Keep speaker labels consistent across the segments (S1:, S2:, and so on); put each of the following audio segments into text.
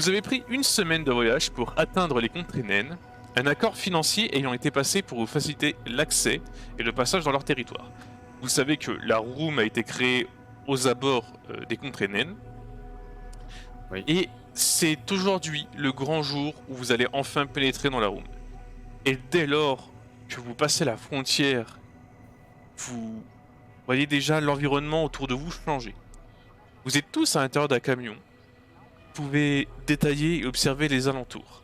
S1: Vous avez pris une semaine de voyage pour atteindre les contrées naines, un accord financier ayant été passé pour vous faciliter l'accès et le passage dans leur territoire. Vous savez que la room a été créée aux abords des contrées naines,
S2: Oui.
S1: et c'est aujourd'hui le grand jour où vous allez enfin pénétrer dans la room. Et dès lors que vous passez la frontière, vous voyez déjà l'environnement autour de vous changer. Vous êtes tous à l'intérieur d'un camion. Vous pouvez détailler et observer les alentours.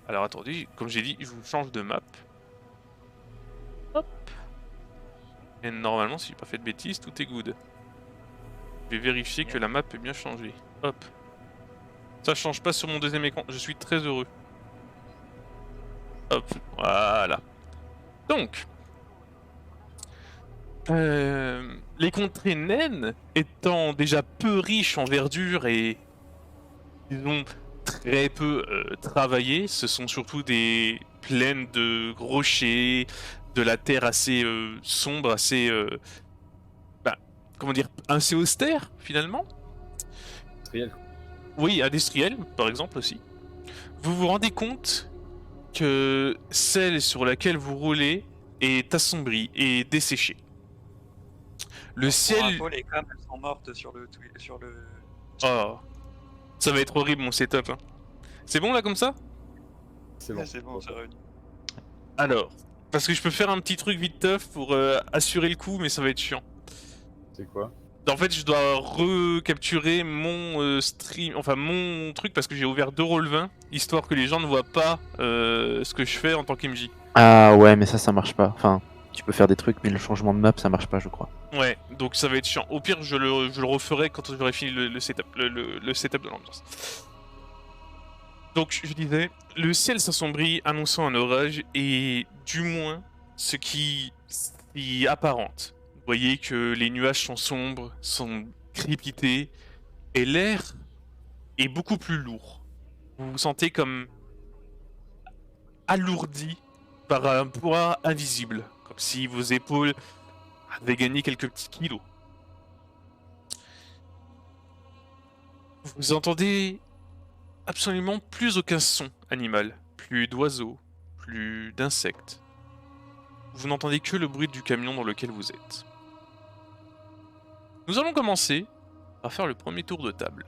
S1: Alors attendez, comme j'ai dit, je vous change de map. Hop. Et normalement, si j'ai pas fait de bêtises, tout est good. Je vais vérifier que la map est bien changée. Hop. Ça change pas sur mon deuxième écran, je suis très heureux. Hop, voilà. Donc, les contrées naines étant déjà peu riches en verdure et disons très peu travaillées, ce sont surtout des plaines de rochers, de la terre assez sombre, assez comment dire, assez austère finalement.
S2: Industriel.
S1: Oui, industriel par exemple aussi. Vous vous rendez compte que celle sur laquelle vous roulez est assombrie et desséchée. Le
S3: Pour
S1: ciel...
S3: info, les cams elles sont mortes sur le.
S1: Oh, ça va être horrible mon setup. Hein. C'est bon là comme ça?
S2: C'est bon.
S3: C'est bon, c'est revenu.
S1: Alors, parce que je peux faire un petit truc vite teuf pour assurer le coup, mais ça va être chiant.
S2: C'est quoi?
S1: En fait, je dois recapturer mon stream, enfin mon truc, parce que j'ai ouvert 2 Roll20, histoire que les gens ne voient pas ce que je fais en tant qu'MJ.
S4: Ah ouais, mais ça marche pas. Enfin, tu peux faire des trucs, mais le changement de map, ça marche pas, je crois.
S1: Ouais, donc ça va être chiant. Au pire, je le referai quand j'aurai fini le setup, le setup de l'ambiance. Donc, je disais, le ciel s'assombrit, annonçant un orage, et du moins, ce qui s'y apparente. Vous voyez que les nuages sont sombres, sont crépités, et l'air est beaucoup plus lourd. Vous vous sentez comme alourdi par un poids invisible, comme si vos épaules avaient gagné quelques petits kilos. Vous entendez absolument plus aucun son animal, plus d'oiseaux, plus d'insectes. Vous n'entendez que le bruit du camion dans lequel vous êtes. Nous allons commencer par faire le premier tour de table.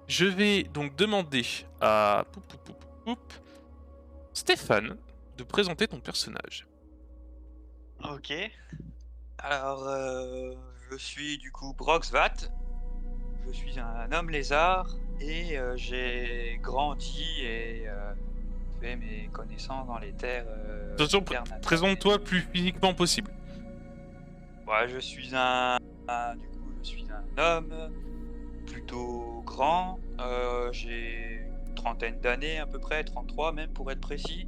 S1: Je vais donc demander à Stéphane de présenter ton personnage.
S3: Ok. Alors, je suis du coup Broxvat. Je suis un homme lézard et j'ai grandi et fait mes connaissances dans les terres.
S1: Attention,
S3: alternatives.
S1: présente-toi le plus physiquement possible.
S3: Ouais, je suis un homme plutôt grand. J'ai une trentaine d'années à peu près, 33 même pour être précis.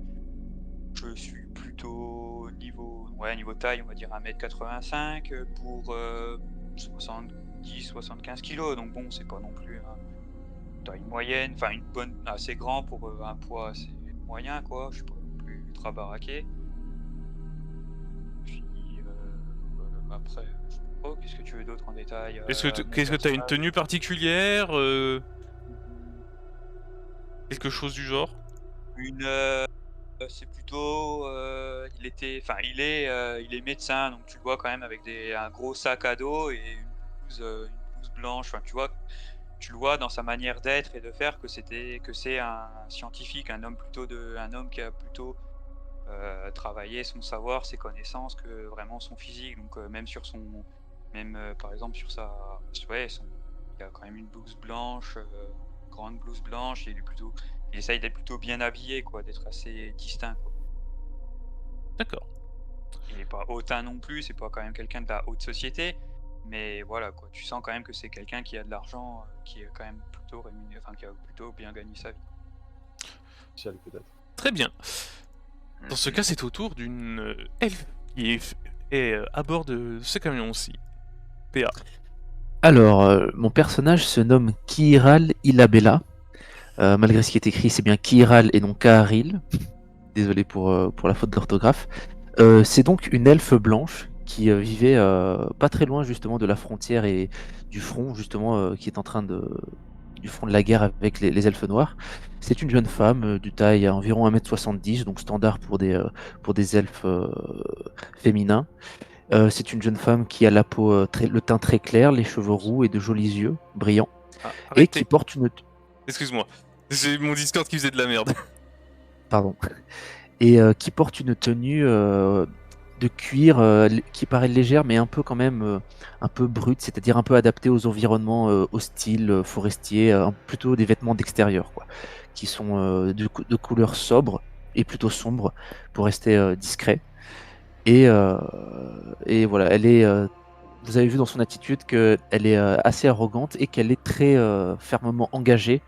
S3: Je suis plutôt niveau taille, on va dire 1m85 pour 70-75 kg. Donc bon, c'est pas non plus une taille moyenne, enfin une bonne, assez grand pour un poids assez moyen quoi. Je suis pas non plus ultra baraqué. Puis après, je sais pas, qu'est-ce que tu veux d'autre en détail?
S1: Qu'est-ce que tu as une tenue particulière quelque chose du genre?
S3: C'est plutôt, il est médecin, donc tu le vois quand même avec un gros sac à dos et une blouse blanche. Enfin, tu vois, tu le vois dans sa manière d'être et de faire que c'est un scientifique, un homme qui a plutôt travaillé son savoir, ses connaissances que vraiment son physique. Donc par exemple sur il a quand même une blouse blanche, grande blouse blanche. Il essaye d'être plutôt bien habillé, quoi, d'être assez distinct, quoi.
S1: D'accord.
S3: Il n'est pas hautain non plus, c'est pas quand même quelqu'un de la haute société, mais voilà, quoi. Tu sens quand même que c'est quelqu'un qui a de l'argent, qui est quand même plutôt rémunéré, enfin qui a plutôt bien gagné sa vie.
S2: Ciel, peut-être.
S1: Très bien. Dans ce cas, c'est au tour d'une elfe qui est à bord de ce camion aussi. PA.
S4: Alors, mon personnage se nomme Kiral Ilabella. Malgré ce qui est écrit, c'est bien Kiral et non Kaharil. Désolé pour la faute d'orthographe. C'est donc une elfe blanche qui vivait pas très loin justement de la frontière et du front justement qui est en train de du front de la guerre avec les elfes noirs. C'est une jeune femme du taille à environ 1m70, donc standard pour des elfes féminins. C'est une jeune femme qui a la peau, le teint très clair, les cheveux roux et de jolis yeux brillants,
S1: Ah,
S4: et qui
S1: arrêtez.
S4: porte une...
S1: Excuse-moi. C'est mon Discord qui faisait de la merde.
S4: Pardon. Et qui porte une tenue de cuir qui paraît légère, mais un peu quand même un peu brute, c'est-à-dire un peu adaptée aux environnements hostiles, forestiers, plutôt des vêtements d'extérieur, quoi, qui sont de couleur sobre et plutôt sombre pour rester discret. Et voilà, elle est. Vous avez vu dans son attitude qu'elle est assez arrogante et qu'elle est très fermement engagée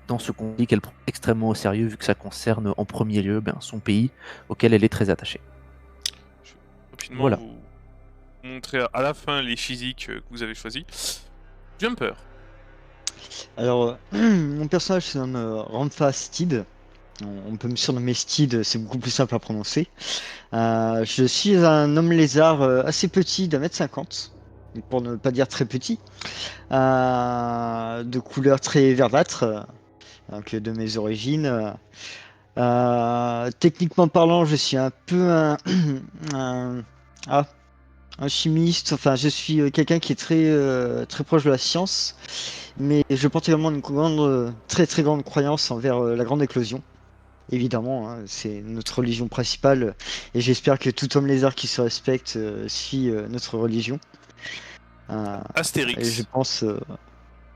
S4: dans ce conflit qu'elle prend extrêmement au sérieux, vu que ça concerne en premier lieu son pays auquel elle est très attachée.
S1: Je vais rapidement
S4: Voilà.
S1: vous montrer à la fin les physiques que vous avez choisis. Jumper.
S5: Alors, mon personnage se nomme Ramfa Steed. On peut me surnommer Steed, c'est beaucoup plus simple à prononcer. Je suis un homme lézard assez petit, d'1m50, pour ne pas dire très petit, de couleur très verdâtre, donc de mes origines. Techniquement parlant, je suis un peu un, un chimiste. Enfin, je suis quelqu'un qui est très proche de la science, mais je porte également une très très grande croyance envers la grande éclosion. Évidemment, hein, c'est notre religion principale, et j'espère que tout homme lézard qui se respecte suit notre religion. Et
S1: Astérix.
S5: je pense.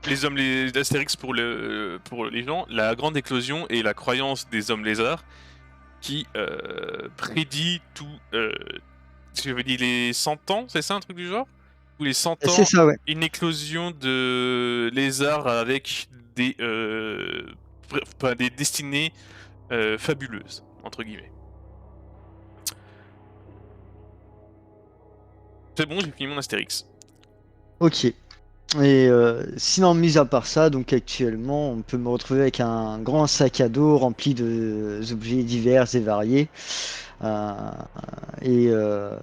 S1: Les Astérix pour les gens, la grande éclosion est la croyance des hommes lézards qui prédit tout. Je veux dire les 100 ans, c'est ça un truc du genre? Ou les 100 ans,
S5: C'est ça, ouais.
S1: une éclosion de lézards avec des destinées fabuleuses, entre guillemets. C'est bon, j'ai fini mon Astérix.
S5: Ok. Et sinon, mis à part ça, donc actuellement, on peut me retrouver avec un grand sac à dos rempli d'objets divers et variés. Euh, et, euh,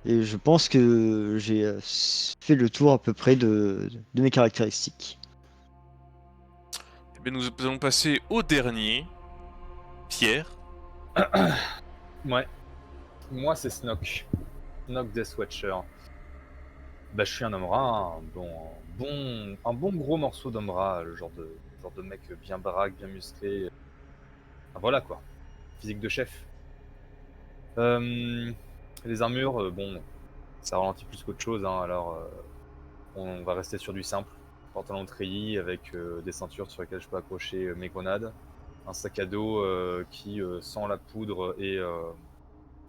S5: et je pense que j'ai fait le tour à peu près de mes caractéristiques.
S1: Eh bien, nous allons passer au dernier. Pierre.
S2: Ouais. Moi, c'est Snoke. Snoke Deathwatcher. Bah, je suis un homme rat, un bon gros morceau d'homme rat, le genre de mec bien baraque, bien musclé. Ah, voilà quoi. Physique de chef. Les armures, bon, ça ralentit plus qu'autre chose, hein, alors on va rester sur du simple. Pantalon de treillis avec des ceintures sur lesquelles je peux accrocher mes grenades. Un sac à dos qui sent la poudre et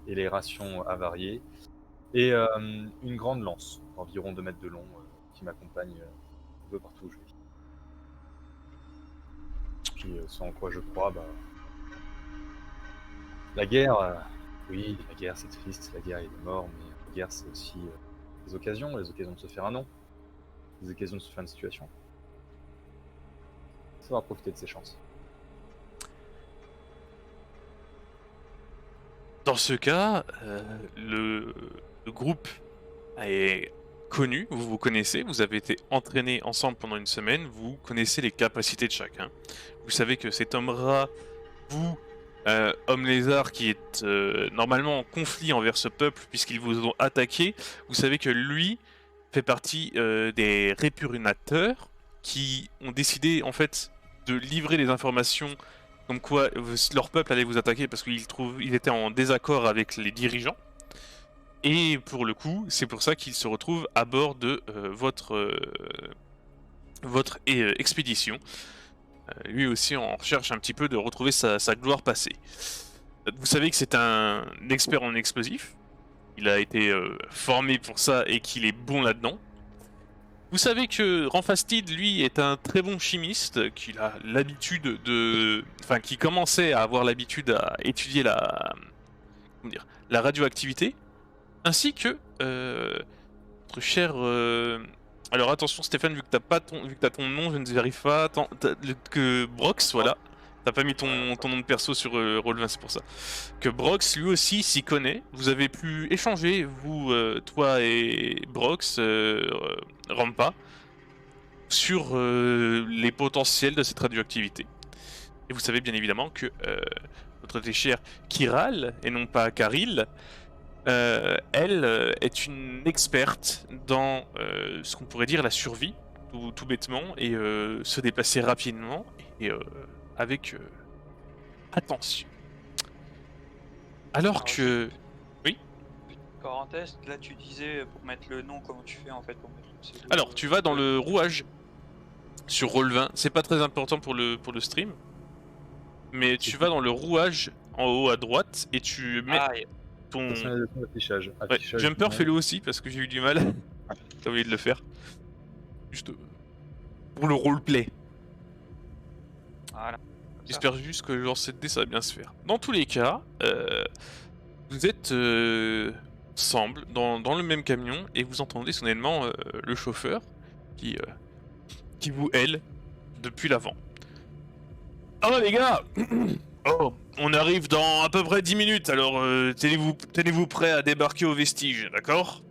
S2: les rations avariées. Et une grande lance, environ 2 mètres de long, qui m'accompagne un peu partout où je vais. Puis ce en quoi je crois, bah... La guerre, oui, la guerre c'est triste, la guerre il y a des morts, mais la guerre c'est aussi les occasions de se faire un nom, les occasions de se faire une situation. Savoir profiter de ses chances.
S1: Dans ce cas, le groupe est connu, vous vous connaissez, vous avez été entraînés ensemble pendant une semaine, vous connaissez les capacités de chacun. Vous savez que cet homme rat, vous, homme lézard qui est normalement en conflit envers ce peuple puisqu'ils vous ont attaqué, vous savez que lui fait partie des répugnateurs qui ont décidé en fait de livrer des informations comme quoi leur peuple allait vous attaquer parce qu'ils étaient en désaccord avec les dirigeants. Et pour le coup, c'est pour ça qu'il se retrouve à bord de votre expédition. Lui aussi en recherche un petit peu de retrouver sa gloire passée. Vous savez que c'est un expert en explosifs. Il a été formé pour ça et qu'il est bon là-dedans. Vous savez que Ramfastid, lui, est un très bon chimiste, qu'il a l'habitude de... Enfin, qui commençait à avoir l'habitude à étudier la radioactivité. Ainsi que notre cher. Alors attention Stéphane, vu que t'as ton nom, je ne vérifie pas. Attends, que Brox, voilà. T'as pas mis ton nom de perso sur Roll20, c'est pour ça. Que Brox lui aussi s'y connaît. Vous avez pu échanger, vous, toi et Brox, Rampa. sur les potentiels de cette radioactivité. Et vous savez bien évidemment que votre très chère Kiral, et non pas Karil, elle est une experte dans ce qu'on pourrait dire la survie, tout bêtement, et se déplacer rapidement et avec attention. Alors
S3: Alors,
S1: que...
S3: Parenthèse, là tu disais pour mettre le nom, comment tu fais en fait pour mettre le pseudo,
S1: Alors, tu vas dans le rouage sur Roll20, c'est pas très important pour le stream, mais tu vas dans le rouage en haut à droite et tu mets
S3: Ah,
S1: ton...
S2: Personnalisation d'affichage.
S1: Ouais,
S2: Affichage
S1: Jumper,
S2: du nom.
S1: fais-le aussi parce que j'ai eu du mal. J'ai oublié de le faire. Juste pour le roleplay.
S3: voilà.
S1: J'espère juste que genre 7D ça va bien se faire. Dans tous les cas, vous êtes ensemble dans le même camion et vous entendez soudainement le chauffeur qui vous aile depuis l'avant. Ah les gars Oh, on arrive dans à peu près 10 minutes, alors tenez-vous prêts à débarquer au vestige, d'accord?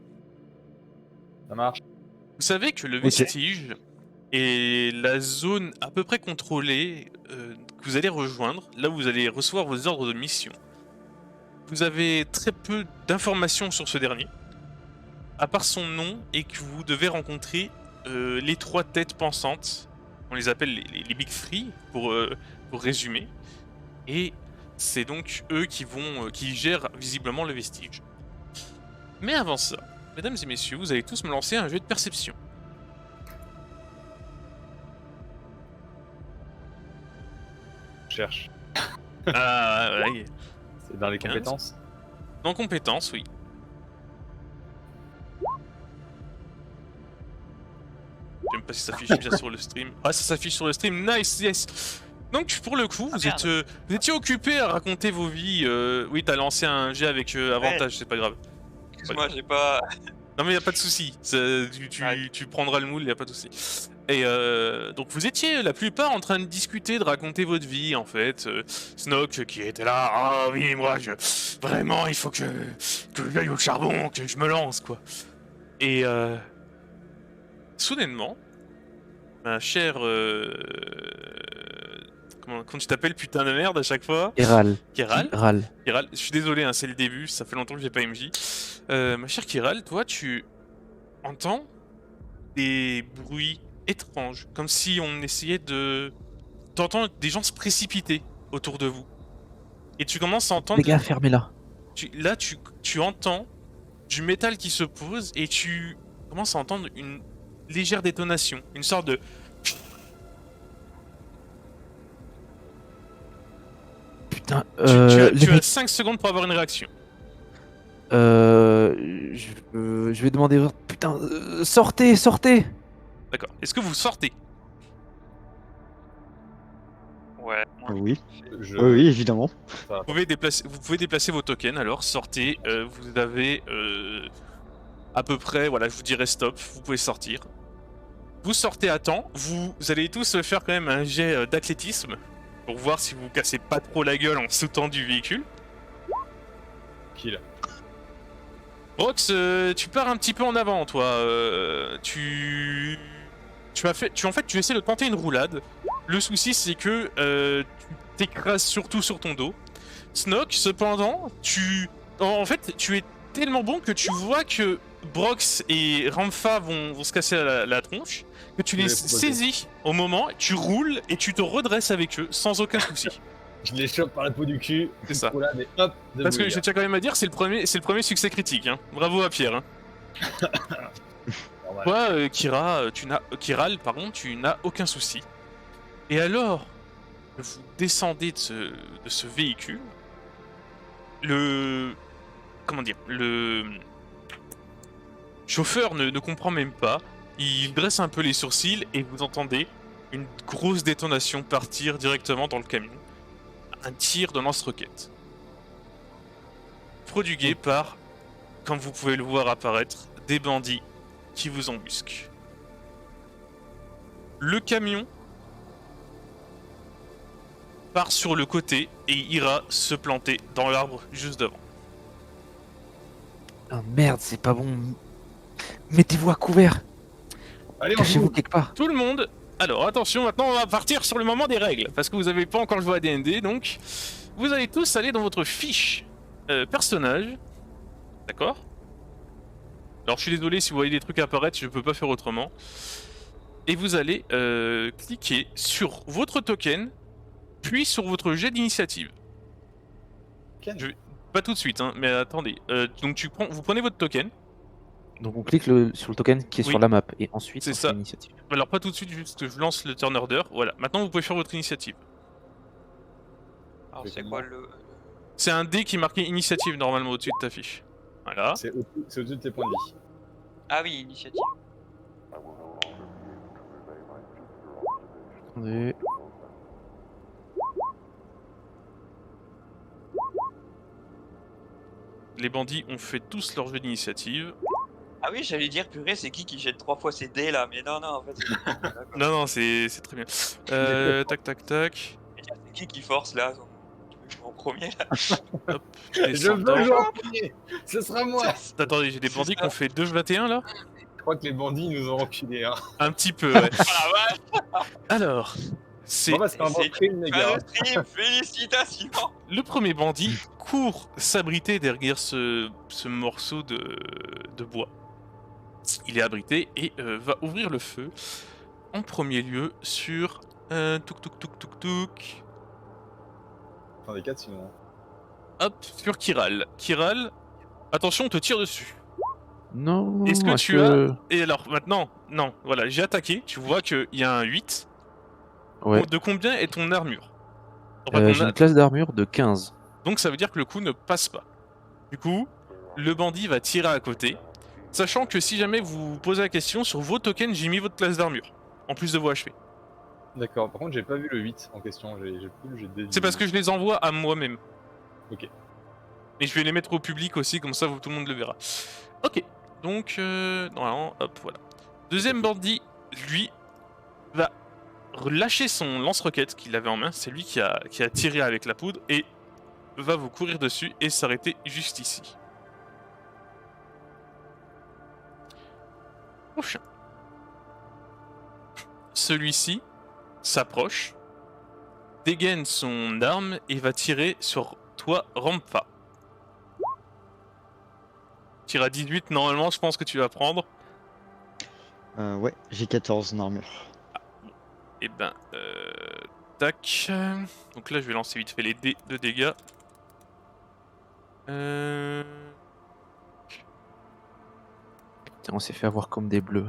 S2: Ça marche.
S1: Vous savez que le vestige est la zone à peu près contrôlée que vous allez rejoindre, là où vous allez recevoir vos ordres de mission. Vous avez très peu d'informations sur ce dernier, à part son nom et que vous devez rencontrer les 3 têtes pensantes. On les appelle les Big Three pour résumer. Et c'est donc eux qui gèrent visiblement le vestige. Mais avant ça, mesdames et messieurs, vous allez tous me lancer un jeu de perception.
S2: Cherche.
S1: Ah ouais.
S2: C'est dans les
S1: 15.
S2: compétences.
S1: Dans compétences, oui. Je sais même pas si ça s'affiche bien sur le stream. Ah, ça s'affiche sur le stream. Nice, yes. Donc pour le coup, vous étiez occupé à raconter vos vies. Oui, t'as lancé un jet avec avantage, c'est pas grave.
S3: Excuse-moi, j'ai pas.
S1: Non mais y a pas de souci. Tu prendras le moule, y a pas de souci. Et donc vous étiez la plupart en train de discuter, de raconter votre vie en fait. Snoke qui était là, ah oui moi vraiment il faut que j'aille au charbon, que je me lance quoi. Et soudainement, ma chère comment tu t'appelles putain de merde à chaque fois?
S4: Kiral.
S1: Kiral.
S4: Kiral.
S1: Kiral, je suis désolé, hein, c'est le début, ça fait longtemps que j'ai pas MJ. Ma chère Kiral, toi tu entends des bruits étranges, comme si on essayait de... T'entends des gens se précipiter autour de vous. Et tu commences à entendre...
S4: Les gars, fermez-la.
S1: Là, tu entends du métal qui se pose et tu commences à entendre une légère détonation, une sorte de...
S4: Putain,
S1: Tu as 5 secondes pour avoir une réaction.
S4: je vais demander... Putain, sortez, sortez.
S1: D'accord. Est-ce que vous sortez?
S3: Ouais.
S5: Oui.
S2: Je...
S5: Oui, évidemment.
S2: Enfin,
S1: Vous pouvez déplacer vos tokens, alors sortez, vous avez à peu près, voilà, je vous dirai stop, vous pouvez sortir. Vous sortez à temps, vous allez tous faire quand même un jet d'athlétisme, pour voir si vous cassez pas trop la gueule en sautant du véhicule.
S2: kill.
S1: Rox, tu pars un petit peu en avant, toi, tu essaies de tenter une roulade. Le souci c'est que tu t'écrases surtout sur ton dos. Snoke, cependant, en fait, tu es tellement bon que tu vois que Brox et Ramfa vont se casser la tronche, que tu les saisis au moment, tu roules et tu te redresses avec eux sans aucun souci.
S2: Je les chope par la peau du cul.
S1: C'est ça.
S2: Voilà, mais hop.
S1: Parce que je tiens quand même à dire, c'est le premier succès critique. Hein. Bravo à Pierre. Hein. Toi, Kiral, tu n'as aucun souci. Et alors que vous descendez de ce véhicule, le chauffeur ne comprend même pas. Il dresse un peu les sourcils et vous entendez une grosse détonation partir directement dans le camion. Un tir de lance-roquette. Prodigué par, comme vous pouvez le voir apparaître, des bandits qui vous embusquent. Le camion part sur le côté et ira se planter dans l'arbre juste devant.
S4: Ah merde, c'est pas bon. Mettez-vous à couvert.
S2: Allez, on
S4: Cachez-vous
S2: joue.
S4: quelque part.
S1: Tout le monde. Alors attention, maintenant on va partir sur le moment des règles, parce que vous avez pas encore joué à D&D, donc vous allez tous aller dans votre fiche personnage, d'accord? Alors je suis désolé si vous voyez des trucs apparaître, je peux pas faire autrement. Et vous allez cliquer sur votre token, puis sur votre jet d'initiative.
S2: Ken.
S1: Pas tout de suite, hein, mais attendez. Donc vous prenez votre token.
S4: Donc on clique sur le token qui est
S1: Oui.
S4: sur la map et ensuite
S1: C'est
S4: on fait
S1: ça.
S4: l'initiative.
S1: Alors pas tout de suite, juste que je lance le turn order. Voilà. Maintenant vous pouvez faire votre initiative.
S3: Alors c'est quoi le...
S1: C'est un dé qui est marqué initiative normalement au-dessus de ta fiche. Voilà.
S2: C'est au-dessus de tes points de vie.
S3: Ah oui, initiative.
S4: Attendez.
S1: Les bandits ont fait tous leur jeu d'initiative.
S3: Ah oui, j'allais dire, purée, c'est qui jette 3 fois ses dés là? Mais non, en fait, c'est... D'accord.
S1: Non, c'est très bien. Tac, tac, tac.
S3: C'est qui force là? En premier là?
S1: Hop.
S2: Je veux
S1: Descendant.
S2: jouer en premier. Ce sera moi.
S1: Attendez, j'ai des
S3: C'est
S1: bandits
S3: ça.
S1: qui ont fait 2-21 là?
S2: Je crois que les bandits nous ont enculés. Hein.
S1: Un petit peu, ouais.
S3: Ah ouais,
S1: Alors, c'est
S2: Bon, bah, c'est un bon
S3: c'est-
S2: stream, les gars.
S3: stream, félicitations!
S1: le premier bandit court s'abriter derrière ce morceau de bois. Il est abrité et va ouvrir le feu en premier lieu sur touk touk touk touk touk.
S2: Enfin, des 4 sinon.
S1: Hop, sur Kiral. Kiral, attention, on te tire dessus.
S4: Non.
S1: Est-ce que tu as... Et alors, maintenant, non, voilà, j'ai attaqué, tu vois qu'il y a un 8.
S4: Ouais.
S1: De combien est ton armure? Enfin, ton
S4: J'ai
S1: a-
S4: une classe d'armure de 15.
S1: Donc ça veut dire que le coup ne passe pas. Du coup, le bandit va tirer à côté, sachant que si jamais vous vous posez la question, sur vos tokens, j'ai mis votre classe d'armure, en plus de vos HP.
S2: D'accord, par contre, j'ai pas vu le 8 en question. J'ai plus le GD.
S1: C'est parce que je les envoie à moi-même.
S2: Ok.
S1: Et je vais les mettre au public aussi, comme ça tout le monde le verra. Ok, donc normalement, hop, voilà. Deuxième bandit, lui, va lâcher son lance-roquette qu'il avait en main, c'est lui qui a tiré avec la poudre, et va vous courir dessus et s'arrêter juste ici. Prochain. Celui-ci s'approche, dégaine son arme et va tirer sur toi, Rampa. Tire à 18, normalement, je pense que tu vas prendre.
S5: Ouais, j'ai 14 en armure.
S1: Et ben, tac. Donc là, je vais lancer vite fait les dés de dégâts.
S4: Putain, on s'est fait avoir comme des bleus.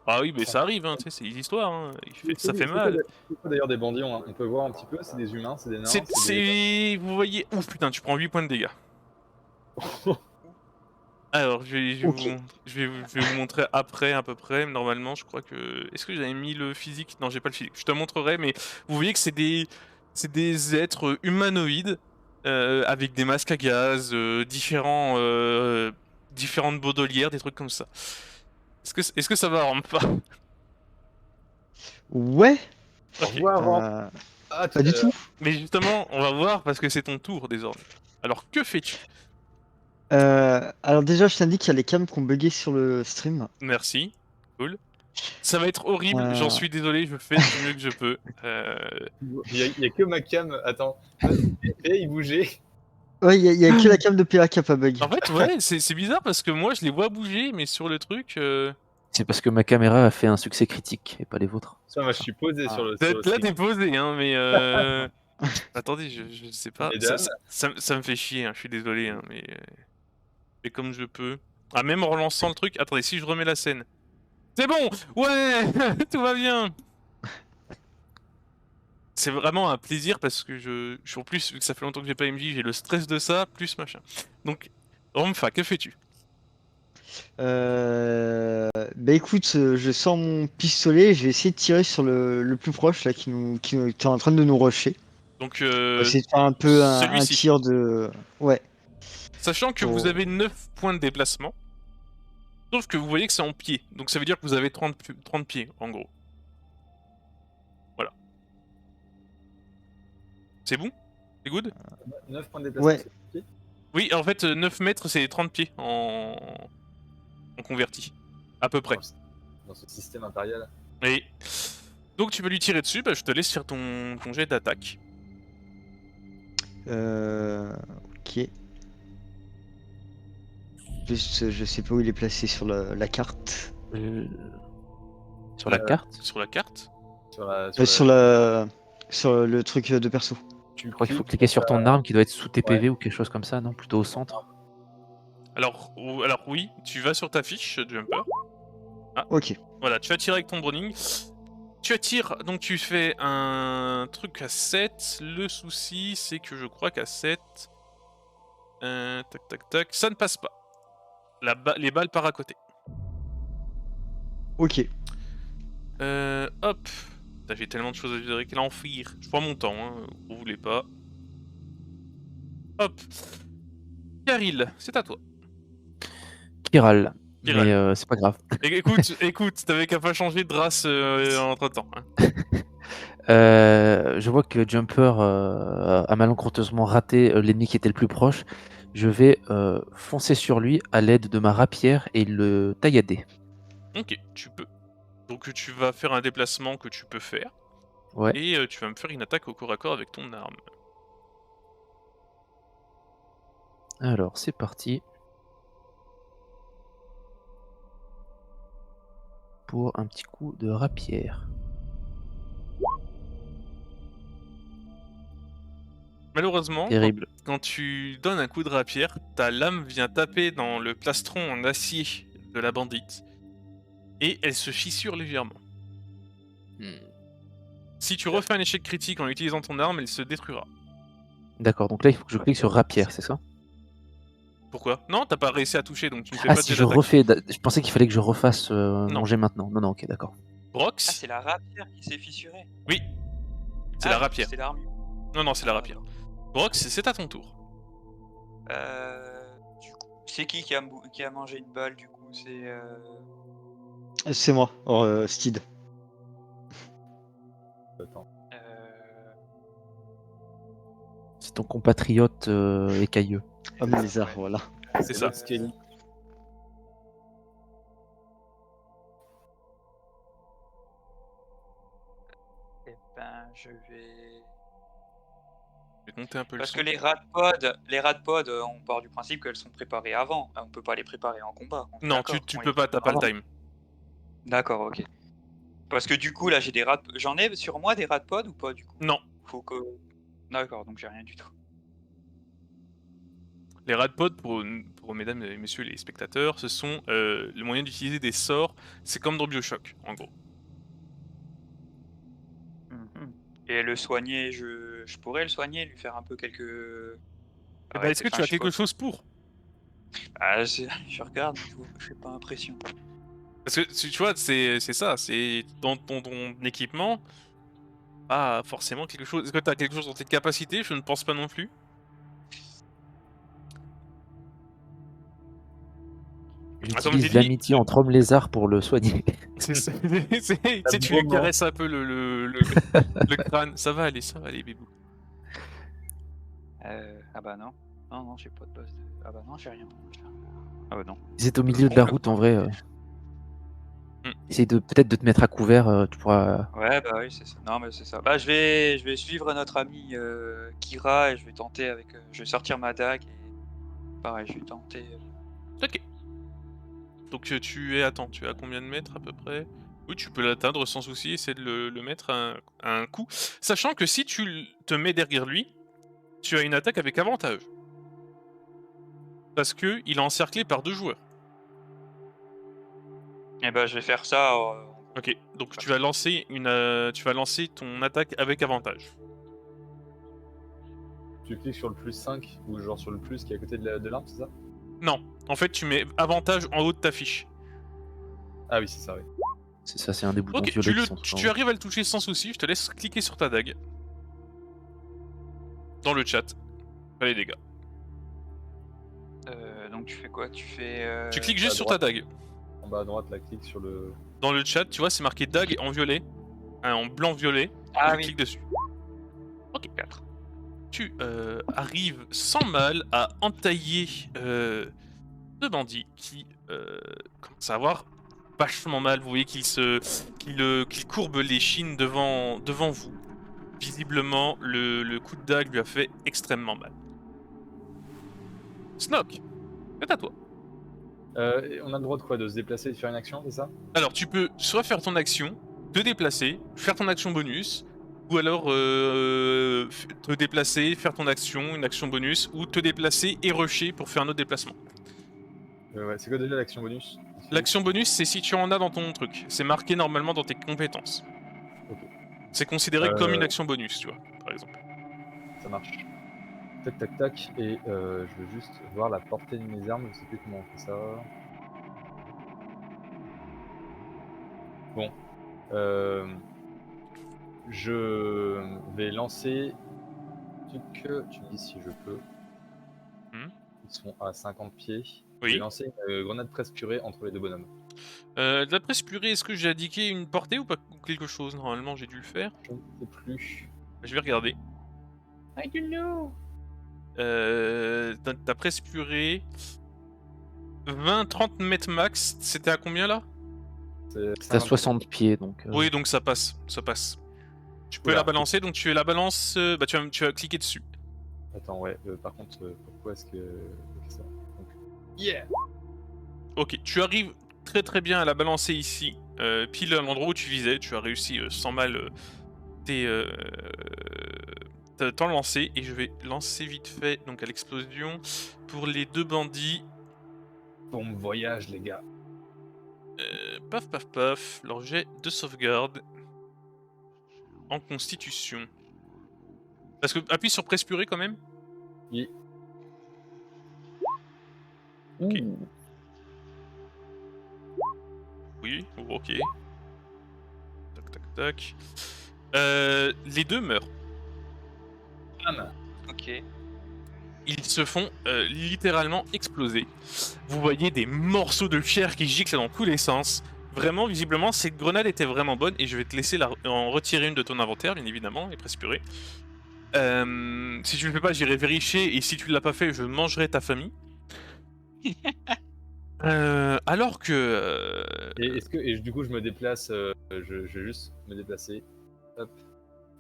S1: Ah oui, mais ça arrive, hein, tu sais, c'est l'histoire. Hein. Ça fait mal.
S2: C'est quoi d'ailleurs des bandits? On peut voir un petit peu. C'est des humains, c'est des nains.
S1: Vous voyez. Ouf, putain, tu prends 8 points de dégâts. Alors,
S5: Ok.
S1: je vais vous montrer après à peu près. Normalement, je crois que... Est-ce que j'avais mis le physique? Non, j'ai pas le physique. Je te montrerai, mais vous voyez que c'est des êtres humanoïdes avec des masques à gaz, différentes baudelières, des trucs comme ça. Est-ce que ça va, Rampa?
S5: Ouais,
S2: Au
S1: Ok.
S2: revoir, Ramp. Ah,
S5: pas du tout.
S1: Mais justement, on va voir parce que c'est ton tour désormais. Alors, que fais-tu?
S5: Alors déjà, je t'indique qu'il y a les cams qui ont bugué sur le stream.
S1: Merci. Cool. Ça va être horrible,
S5: Euh.
S1: j'en suis désolé, je fais du mieux que je peux.
S2: Il y a que ma cam. Attends. Il bougeait.
S5: Ouais, il y a que la cam de PA qui a pas bug.
S1: En fait, ouais, c'est bizarre parce que moi je les vois bouger, mais sur le truc.
S4: C'est parce que ma caméra a fait un succès critique et pas les vôtres. C'est
S2: Ça,
S4: pour
S2: moi,
S4: ça.
S2: je suis posé sur le.
S1: Là,
S2: sur le stream.
S1: t'es posé, hein, mais. Attendez, je sais pas.
S2: Mesdames.
S1: Ça me fait chier, hein, je suis désolé, hein, mais. Mais comme je peux. Ah, même en relançant le truc. Attendez, si je remets la scène. C'est bon! Ouais! Tout va bien! C'est vraiment un plaisir parce que je suis en plus, vu que ça fait longtemps que j'ai pas MJ, j'ai le stress de ça, plus machin. Donc, Ramfa, que fais-tu?
S5: Bah écoute, je sors mon pistolet, je vais essayer de tirer sur le plus proche là qui est en train de nous rusher.
S1: Donc,
S5: On va essayer de faire un peu un
S1: celui-ci.
S5: tir de. Ouais.
S1: Sachant que vous avez 9 points de déplacement, sauf que vous voyez que c'est en pied, donc ça veut dire que vous avez 30 pieds en gros. Voilà. C'est bon? C'est good?
S2: 9 points de déplacement.
S5: Ouais.
S2: c'est ok.
S1: Oui, en fait, 9 mètres c'est 30 pieds en converti. À peu près.
S2: Dans ce système impérial.
S1: Et donc tu peux lui tirer dessus, bah, je te laisse faire ton jet d'attaque.
S5: Ok. Juste, je sais pas où il est placé sur la carte.
S4: Sur la carte.
S1: Sur la carte.
S5: Sur le truc de perso.
S2: Tu
S4: Je crois qu'il faut
S2: cliques
S4: cliquer sur ton arme qui doit être sous TPV
S2: Ouais.
S4: ou quelque chose comme ça, non? Plutôt au centre.
S1: Alors oui, tu vas sur ta fiche Jumper.
S5: Ok.
S1: Voilà, tu vas tirer avec ton Browning. Tu attires, donc tu fais un truc à 7. Le souci, c'est que je crois qu'à 7... tac tac tac, ça ne passe pas. Les balles partent à côté.
S5: Ok.
S1: Hop. Putain, j'ai tellement de choses à dire avec l'enfer. Je prends mon temps, hein, vous voulez pas. Hop. Karil, c'est à toi.
S4: Kiral.
S1: Kiral.
S4: Mais c'est pas grave.
S1: Écoute, t'avais qu'à pas changer de race entre temps. Hein.
S4: Je vois que Jumper a malencontreusement raté l'ennemi qui était le plus proche. Je vais foncer sur lui à l'aide de ma rapière et le taillader.
S1: Ok, tu peux. Donc tu vas faire un déplacement que tu peux faire.
S4: Ouais.
S1: Et tu vas me faire une attaque au corps à corps avec ton arme.
S4: Alors, c'est parti. Pour un petit coup de rapière.
S1: Malheureusement,
S4: Terrible.
S1: quand tu donnes un coup de rapière, ta lame vient taper dans le plastron en acier de la bandite. Et elle se fissure légèrement. Si tu refais un échec critique en utilisant ton arme, elle se détruira.
S4: D'accord, donc là il faut que je clique sur rapière, c'est ça?
S1: Pourquoi? Non, t'as pas réussi à toucher, donc tu ne fais
S4: Ah,
S1: pas de
S4: si
S1: jet
S4: je
S1: d'attaque.
S4: refais. Je pensais qu'il fallait que je refasse
S1: Non.
S4: mon jet maintenant. Non, ok, d'accord.
S3: Ah,
S1: Brox?
S3: c'est la rapière qui s'est fissurée.
S1: Oui. C'est la rapière.
S3: C'est l'armure.
S1: Non, c'est la rapière. Brox, c'est à ton tour.
S3: Du coup, c'est qui a mangé une balle du coup?
S5: C'est moi, Steed.
S2: Attends.
S4: C'est ton compatriote écailleux.
S5: Homme lézard, voilà.
S1: C'est ça.
S2: Skelly.
S3: Eh ben, je vais.
S1: Je vais monter un peu le
S3: Parce
S1: son.
S3: que les radpods, on part du principe qu'elles sont préparées avant. On peut pas les préparer en combat. On est
S1: Non,
S3: d'accord,
S1: tu
S3: on
S1: peux
S3: les
S1: pas, t'as pas le
S3: prépare
S1: time.
S3: D'accord, ok. Parce que du coup, là, j'ai des radpods. J'en ai sur moi des radpods ou pas du coup?
S1: Non.
S3: Faut que. D'accord, donc j'ai rien du tout.
S1: Les radpods, pour mesdames et messieurs les spectateurs, ce sont le moyen d'utiliser des sorts. C'est comme dans Bioshock, en gros.
S3: Et le soigner, je pourrais le soigner, lui faire un peu quelques.
S1: Eh ben, est-ce que tu as quelque chose pour?
S3: Ah, je regarde, je fais pas impression.
S1: Parce que tu vois, c'est ça, c'est dans ton équipement, pas forcément quelque chose. Est-ce que tu as quelque chose dans tes capacités? Je ne pense pas non plus.
S4: J'utilise
S1: dit-
S4: l'amitié entre hommes lézards pour le soigner.
S1: Tu sais, tu lui caresses un peu le crâne. Ça va aller, bébou.
S3: Ah bah non. Non, j'ai pas de base de. Ah bah non, j'ai rien. Ah bah non.
S4: Ils étaient au milieu de la route en vrai. Essaye peut-être de te mettre à couvert, tu pourras.
S3: Ouais, bah oui, c'est ça. Non, mais c'est ça. Bah, je vais suivre notre ami Kira et je vais tenter avec. Je vais sortir ma dague et. Pareil, je vais tenter.
S1: Ok. Donc tu es à combien de mètres à peu près? Oui, tu peux l'atteindre sans souci, essayer de le mettre à un coup. Sachant que si tu te mets derrière lui, tu as une attaque avec avantage. Parce que il est encerclé par 2 joueurs.
S3: Et bah, je vais faire ça.
S1: Ok, donc tu vas lancer ton attaque avec avantage.
S2: Tu cliques sur le plus 5 ou genre sur le plus qui est à côté de l'arme, c'est ça?
S1: Non, en fait tu mets avantage en haut de ta fiche.
S2: Ah oui, c'est ça, oui.
S4: C'est ça, c'est un des boutons
S1: Ok,
S4: violets qui sont tout en
S1: tu
S4: haut.
S1: arrives à le toucher sans souci, je te laisse cliquer sur ta dague. Dans le chat. Pas les dégâts.
S3: Donc tu fais quoi? Tu fais.
S1: Tu cliques
S2: à
S1: juste sur ta
S2: droite.
S1: dague.
S2: En bas à droite, la clique sur le.
S1: Dans le chat, tu vois, c'est marqué dague en violet. En blanc-violet.
S3: Ah
S1: Tu
S3: oui.
S1: cliques dessus.
S3: Ok, 4.
S1: Tu arrives sans mal à entailler deux bandits qui commence à avoir vachement mal. Vous voyez qu'il courbe l'échine devant vous. Visiblement, le coup de dague lui a fait extrêmement mal. Snock, c'est à toi.
S2: On a le droit de quoi? De se déplacer et de faire une action, c'est ça?
S1: Alors, tu peux soit faire ton action, te déplacer, faire ton action bonus, ou alors te déplacer, faire ton action, une action bonus, ou te déplacer et rusher pour faire un autre déplacement.
S2: Ouais, c'est quoi déjà l'action bonus?
S1: L'action bonus, c'est si tu en as dans ton truc. C'est marqué normalement dans tes compétences.
S2: Ok.
S1: C'est considéré comme une action bonus, tu vois, par exemple.
S2: Ça marche. Tac tac tac, et je veux juste voir la portée de mes armes, je sais plus comment on fait ça. Bon. Je vais lancer... Tu me dis si je peux. Ils sont à 50 pieds. Je vais
S1: Oui.
S2: lancer une grenade presse purée entre les deux bonhommes.
S1: D'après ce purée, est-ce que j'ai indiqué une portée ou pas ou quelque chose? Normalement, j'ai dû le faire.
S2: Je ne sais plus.
S1: Je vais regarder.
S2: I don't know.
S1: Ta presse purée... 20-30 mètres max, c'était à combien là?
S4: C'est à 60 pieds, donc...
S1: Oui, donc ça passe, ça passe. Tu peux
S2: Oula.
S1: la balancer, donc tu la balances... bah tu vas cliquer dessus.
S2: Attends, ouais, par contre, pourquoi est-ce que... Ok, ça va. Donc... Yeah.
S1: Ok, tu arrives très très bien à la balancer ici, pile à l'endroit où tu visais. Tu as réussi sans mal t'en lancer. Et je vais lancer vite fait donc à l'explosion pour les deux bandits.
S2: Bon voyage, les gars.
S1: Paf paf paf, leur jet de sauvegarde en constitution. Parce que appuie sur presse purée quand même.
S2: Oui.
S1: Ok. Oui, ok. Tac tac tac. Les deux meurent.
S2: Bam.
S3: Ok.
S1: Ils se font littéralement exploser. Vous voyez des morceaux de chair qui giclent dans tous les sens. Vraiment, visiblement, cette grenade était vraiment bonne et je vais te laisser en retirer une de ton inventaire, bien évidemment, et presse purée. Si tu le fais pas, j'irai vérifier et si tu l'as pas fait, je mangerai ta famille. Alors que...
S2: Et du coup, je me déplace, je vais juste me déplacer, hop,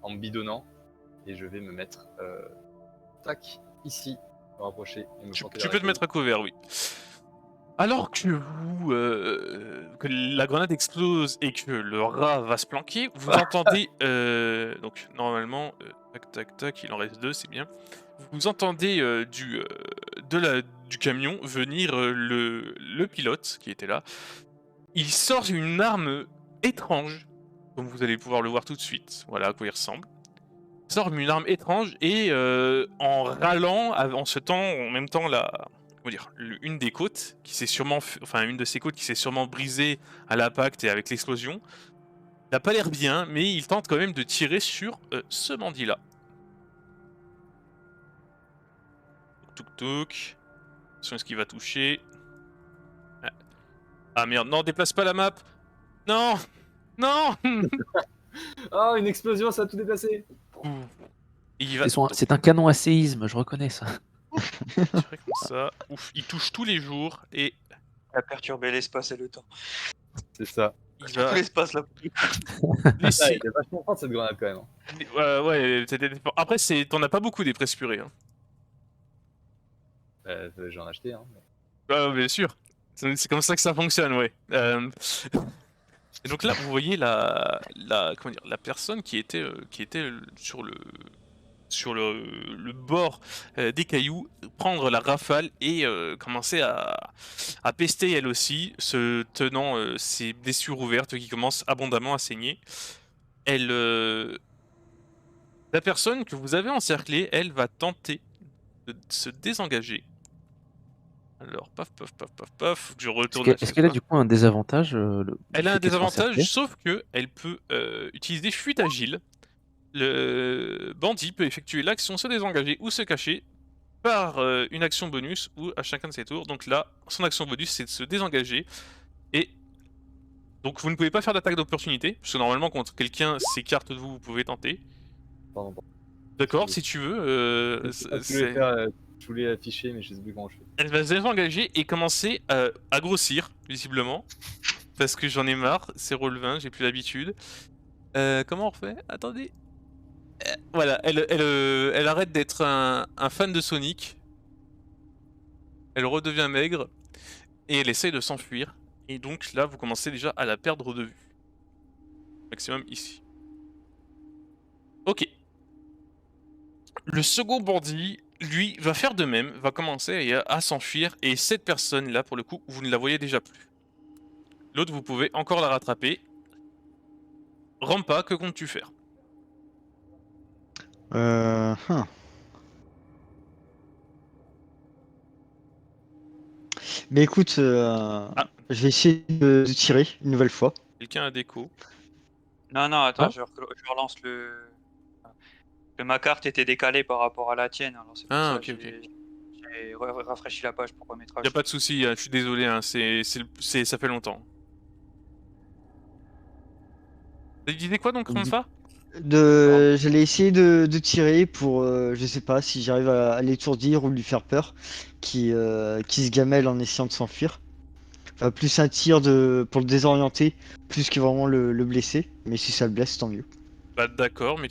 S2: en me bidonnant, et je vais me mettre, tac, ici, me rapprocher et me planter
S1: Tu
S2: dans
S1: peux
S2: la
S1: te mettre à couvert, oui. Alors que que la grenade explose et que le rat va se planquer, vous entendez donc normalement tac tac tac, il en reste deux, c'est bien. Vous entendez du camion venir le pilote qui était là. Il sort une arme étrange, comme vous allez pouvoir le voir tout de suite. Voilà à quoi il ressemble. Il sort une arme étrange et en râlant, en même temps une des côtes qui s'est sûrement, une de ses côtes qui s'est sûrement brisée à l'impact et avec l'explosion. Il n'a pas l'air bien, mais il tente quand même de tirer sur ce bandit-là. Touk touk. Attention, est-ce qu'il va toucher? Ah merde, non, déplace pas la map. Non, non.
S2: Oh, une explosion, ça a tout déplacé.
S1: Il va
S4: C'est un canon à séisme, je reconnais ça.
S1: tirer comme ça. Ouf, il touche tous les jours et
S3: Il a perturbé l'espace et le temps.
S2: C'est ça.
S1: il
S3: Tout
S1: va
S3: l'espace là.
S2: Ah,
S1: laisser.
S2: il est vachement fort cette grenade quand même.
S1: Ouais, après t'en as pas beaucoup des presses purées. Hein.
S2: J'en ai acheté, hein.
S1: Bien sûr. C'est comme ça que ça fonctionne, ouais. Et donc là, vous voyez comment dire, la personne qui était sur le bord des cailloux prendre la rafale et commencer à pester elle aussi, se tenant ses blessures ouvertes qui commencent abondamment à saigner. La personne que vous avez encerclée, elle va tenter de se désengager. Alors, paf, paf, paf, paf, paf, faut que je retourne.
S4: Est-ce qu'elle a du coup un désavantage
S1: Elle a un
S4: fait qu'elle soit
S1: désavantage,
S4: encerclée
S1: sauf que elle peut utiliser fuite agile. Le bandit peut effectuer l'action se désengager ou se cacher par une action bonus ou à chacun de ses tours. Donc là, son action bonus, c'est de se désengager. Et donc vous ne pouvez pas faire d'attaque d'opportunité, parce que normalement, quand quelqu'un s'écarte de vous, vous pouvez tenter.
S2: Pardon.
S1: D'accord, si tu veux.
S2: Tu voulais faire Je voulais afficher, mais je sais plus comment je fais.
S1: Elle va se désengager et commencer à grossir, visiblement. Parce que j'en ai marre, c'est roll 20, j'ai plus l'habitude. Comment on refait? Attendez. Voilà, elle arrête d'être un fan de Sonic. Elle redevient maigre. Et elle essaye de s'enfuir. Et donc là, vous commencez déjà à la perdre de vue. Maximum ici. Ok. Le second bandit, lui, va faire de même, va commencer à s'enfuir. Et cette personne-là, pour le coup, vous ne la voyez déjà plus. L'autre, vous pouvez encore la rattraper. Rampa, que comptes-tu faire?
S5: Hum. Mais écoute,
S1: Ah.
S5: je vais essayer de tirer une nouvelle fois.
S1: Quelqu'un a déco?
S3: Non, attends,
S4: Ah.
S3: je relance le. Ma carte était décalée par rapport à la tienne, alors c'est pour
S1: Ah,
S3: ça
S1: ok, ok.
S3: j'ai rafraîchi la page pour remettre à
S1: Y a
S3: jour.
S1: pas de souci, je suis désolé, hein, ça fait longtemps. T'as disais quoi donc, Rampa?
S5: J'allais essayer de tirer pour, je sais pas, si j'arrive à l'étourdir ou lui faire peur, qui se gamelle en essayant de s'enfuir. Enfin, plus un tir pour le désorienter, plus que vraiment le blesser. Mais si ça le blesse, tant mieux.
S1: Bah d'accord, mais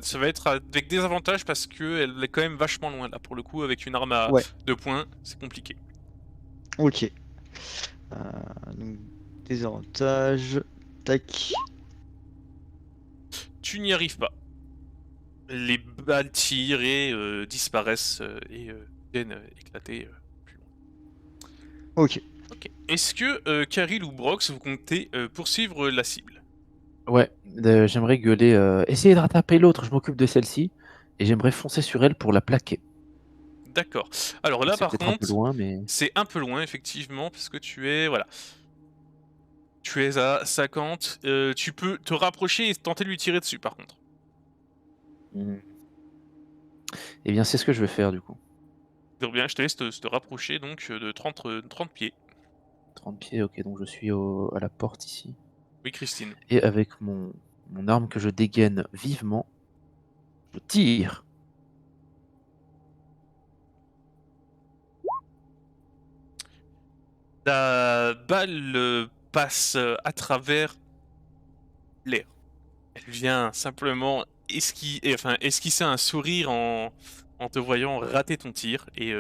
S1: ça va être avec des avantages parce que elle est quand même vachement loin là. Pour le coup, avec une arme à
S5: Ouais.
S1: 2 points, c'est compliqué.
S5: Ok. Donc, désavantage. Tac.
S1: Tu n'y arrives pas. Les balles tirent et disparaissent et viennent éclater plus loin.
S5: Ok.
S1: Ok. Est-ce que Karil ou Brox, vous comptez poursuivre la cible?
S4: Ouais, j'aimerais gueuler. Essayez de rattraper l'autre, je m'occupe de celle-ci. Et j'aimerais foncer sur elle pour la plaquer.
S1: D'accord. Alors là,
S4: C'est
S1: par
S4: peut-être un peu
S1: contre,
S4: loin, mais.
S1: c'est un peu loin, effectivement, parce que tu es... Voilà. Tu es à 50. Tu peux te rapprocher et tenter de lui tirer dessus, par contre.
S4: Eh bien, c'est ce que je vais faire du coup.
S1: Donc bien, je te laisse te rapprocher donc de 30 pieds.
S4: 30 pieds, ok, donc je suis à la porte ici.
S1: Oui, Christine.
S4: Et avec mon arme que je dégaine vivement, je tire.
S1: La balle passe à travers l'air. Elle vient simplement esquisser un sourire en te voyant rater ton tir et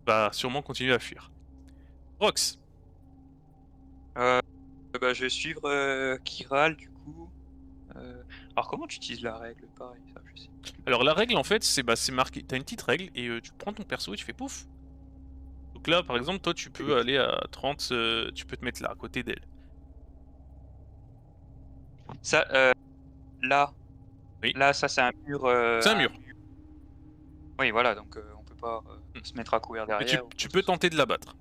S1: va sûrement continuer à fuir. Rox,
S3: Bah, je vais suivre Kiral du coup. Alors comment tu utilises la règle? Pareil, ça je sais.
S1: alors la règle en fait c'est marqué, t'as une petite règle et tu prends ton perso et tu fais pouf. Donc là par exemple toi tu peux aller à 30, tu peux te mettre là à côté d'elle.
S3: Ça, là.
S1: Oui.
S3: Là, ça c'est un mur.
S1: C'est un mur.
S3: Oui, voilà, donc on peut pas se mettre à courir
S1: Mais
S3: derrière.
S1: tu peux tenter de l'abattre.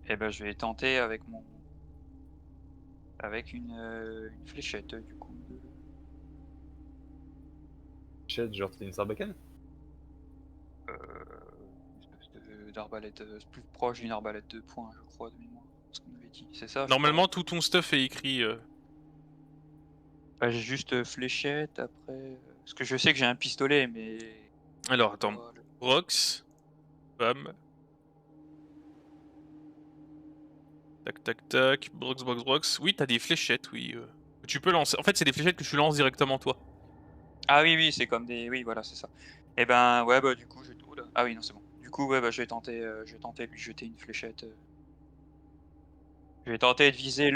S3: Et ben je vais tenter avec une fléchette du coup.
S2: Chet, genre t'es une sarbacane?
S3: Une espèce d'arbalète plus proche d'une arbalète de poing, je crois, de mémoire. Ce qu'on avait dit. C'est ça? je
S1: Normalement tout ton stuff est écrit.
S3: crois. Bah, j'ai juste fléchette après. Parce que je sais que j'ai un pistolet, mais.
S1: Alors attends,
S3: Voilà.
S1: Rox, bam. Tac tac tac, Brox. Oui, t'as des fléchettes, oui. Que tu peux lancer. En fait, c'est des fléchettes que tu lances directement toi.
S3: Ah oui, c'est comme des. Oui, voilà, c'est ça. Et ben, ouais, bah, du coup, je. Oula. Ah oui, non, c'est bon. Du coup, ouais, bah, je vais tenter de lui jeter une fléchette. Je vais tenter de viser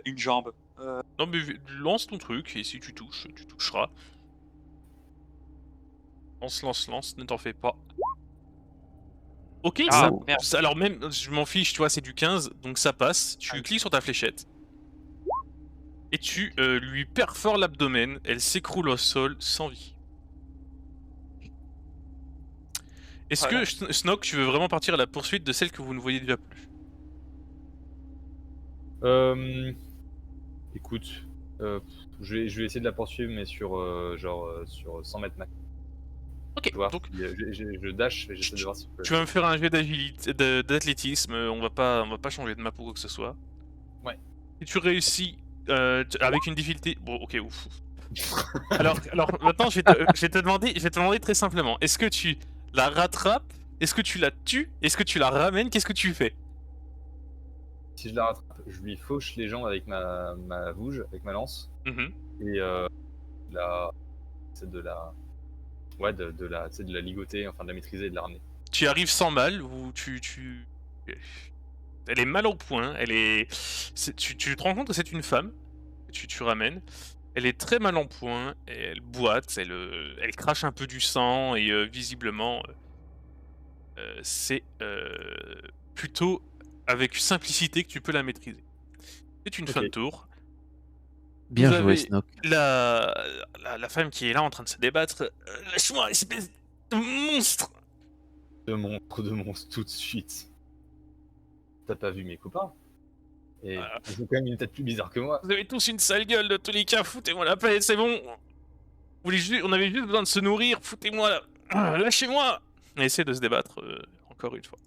S3: une jambe.
S1: Non mais lance ton truc et si tu touches, tu toucheras. Lance, ne t'en fais pas. Ok,
S3: Ah, merde.
S1: alors même, je m'en fiche, tu vois, c'est du 15, donc ça passe. Tu cliques sur ta fléchette. Et tu lui perfores l'abdomen, elle s'écroule au sol sans vie. Est-ce
S3: Voilà.
S1: que, Snoke, tu veux vraiment partir à la poursuite de celle que vous ne voyez déjà plus?
S2: Écoute, je vais essayer de la poursuivre, mais sur sur 100 mètres max.
S1: Ok,
S2: Tu vois,
S1: donc
S2: je dash et j'essaie de voir si je peux.
S1: tu vas me faire un jet d'agilité, d'athlétisme, on va pas changer de map ou quoi que ce soit.
S2: Ouais.
S1: Si tu réussis avec une difficulté... Bon, ok, ouf. Alors maintenant, je vais te demander très simplement. Est-ce que tu la rattrapes? Est-ce que tu la tues? Est-ce que tu la ramènes? Qu'est-ce que tu fais?
S2: Si je la rattrape, je lui fauche les jambes avec ma bouge, avec ma lance.
S1: Mhm.
S2: Et la... c'est de la... Ouais, de la... tu sais, de la ligoter, enfin de la maîtriser et de la ramener.
S1: Tu arrives sans mal, ou elle est mal au point, tu te rends compte que c'est une femme que tu ramènes. Elle est très mal en point, et elle boite, elle crache un peu du sang, et visiblement, c'est plutôt avec simplicité que tu peux la maîtriser. C'est une fin de
S2: Ok.
S1: tour.
S4: Bien
S1: Vous
S4: joué,
S1: avez
S4: Snoke.
S1: la femme qui est là en train de se débattre. Lâche-moi, espèce de monstre!
S2: De monstre, tout de suite. T'as pas vu mes copains? Et
S1: Ah.
S2: ils ont quand même une tête plus bizarre que moi.
S1: Vous avez tous une sale gueule, de tous les cas, foutez-moi la paix, c'est bon! On avait juste besoin de se nourrir, foutez-moi là! Lâchez-moi! Et essaie de se débattre, encore une fois.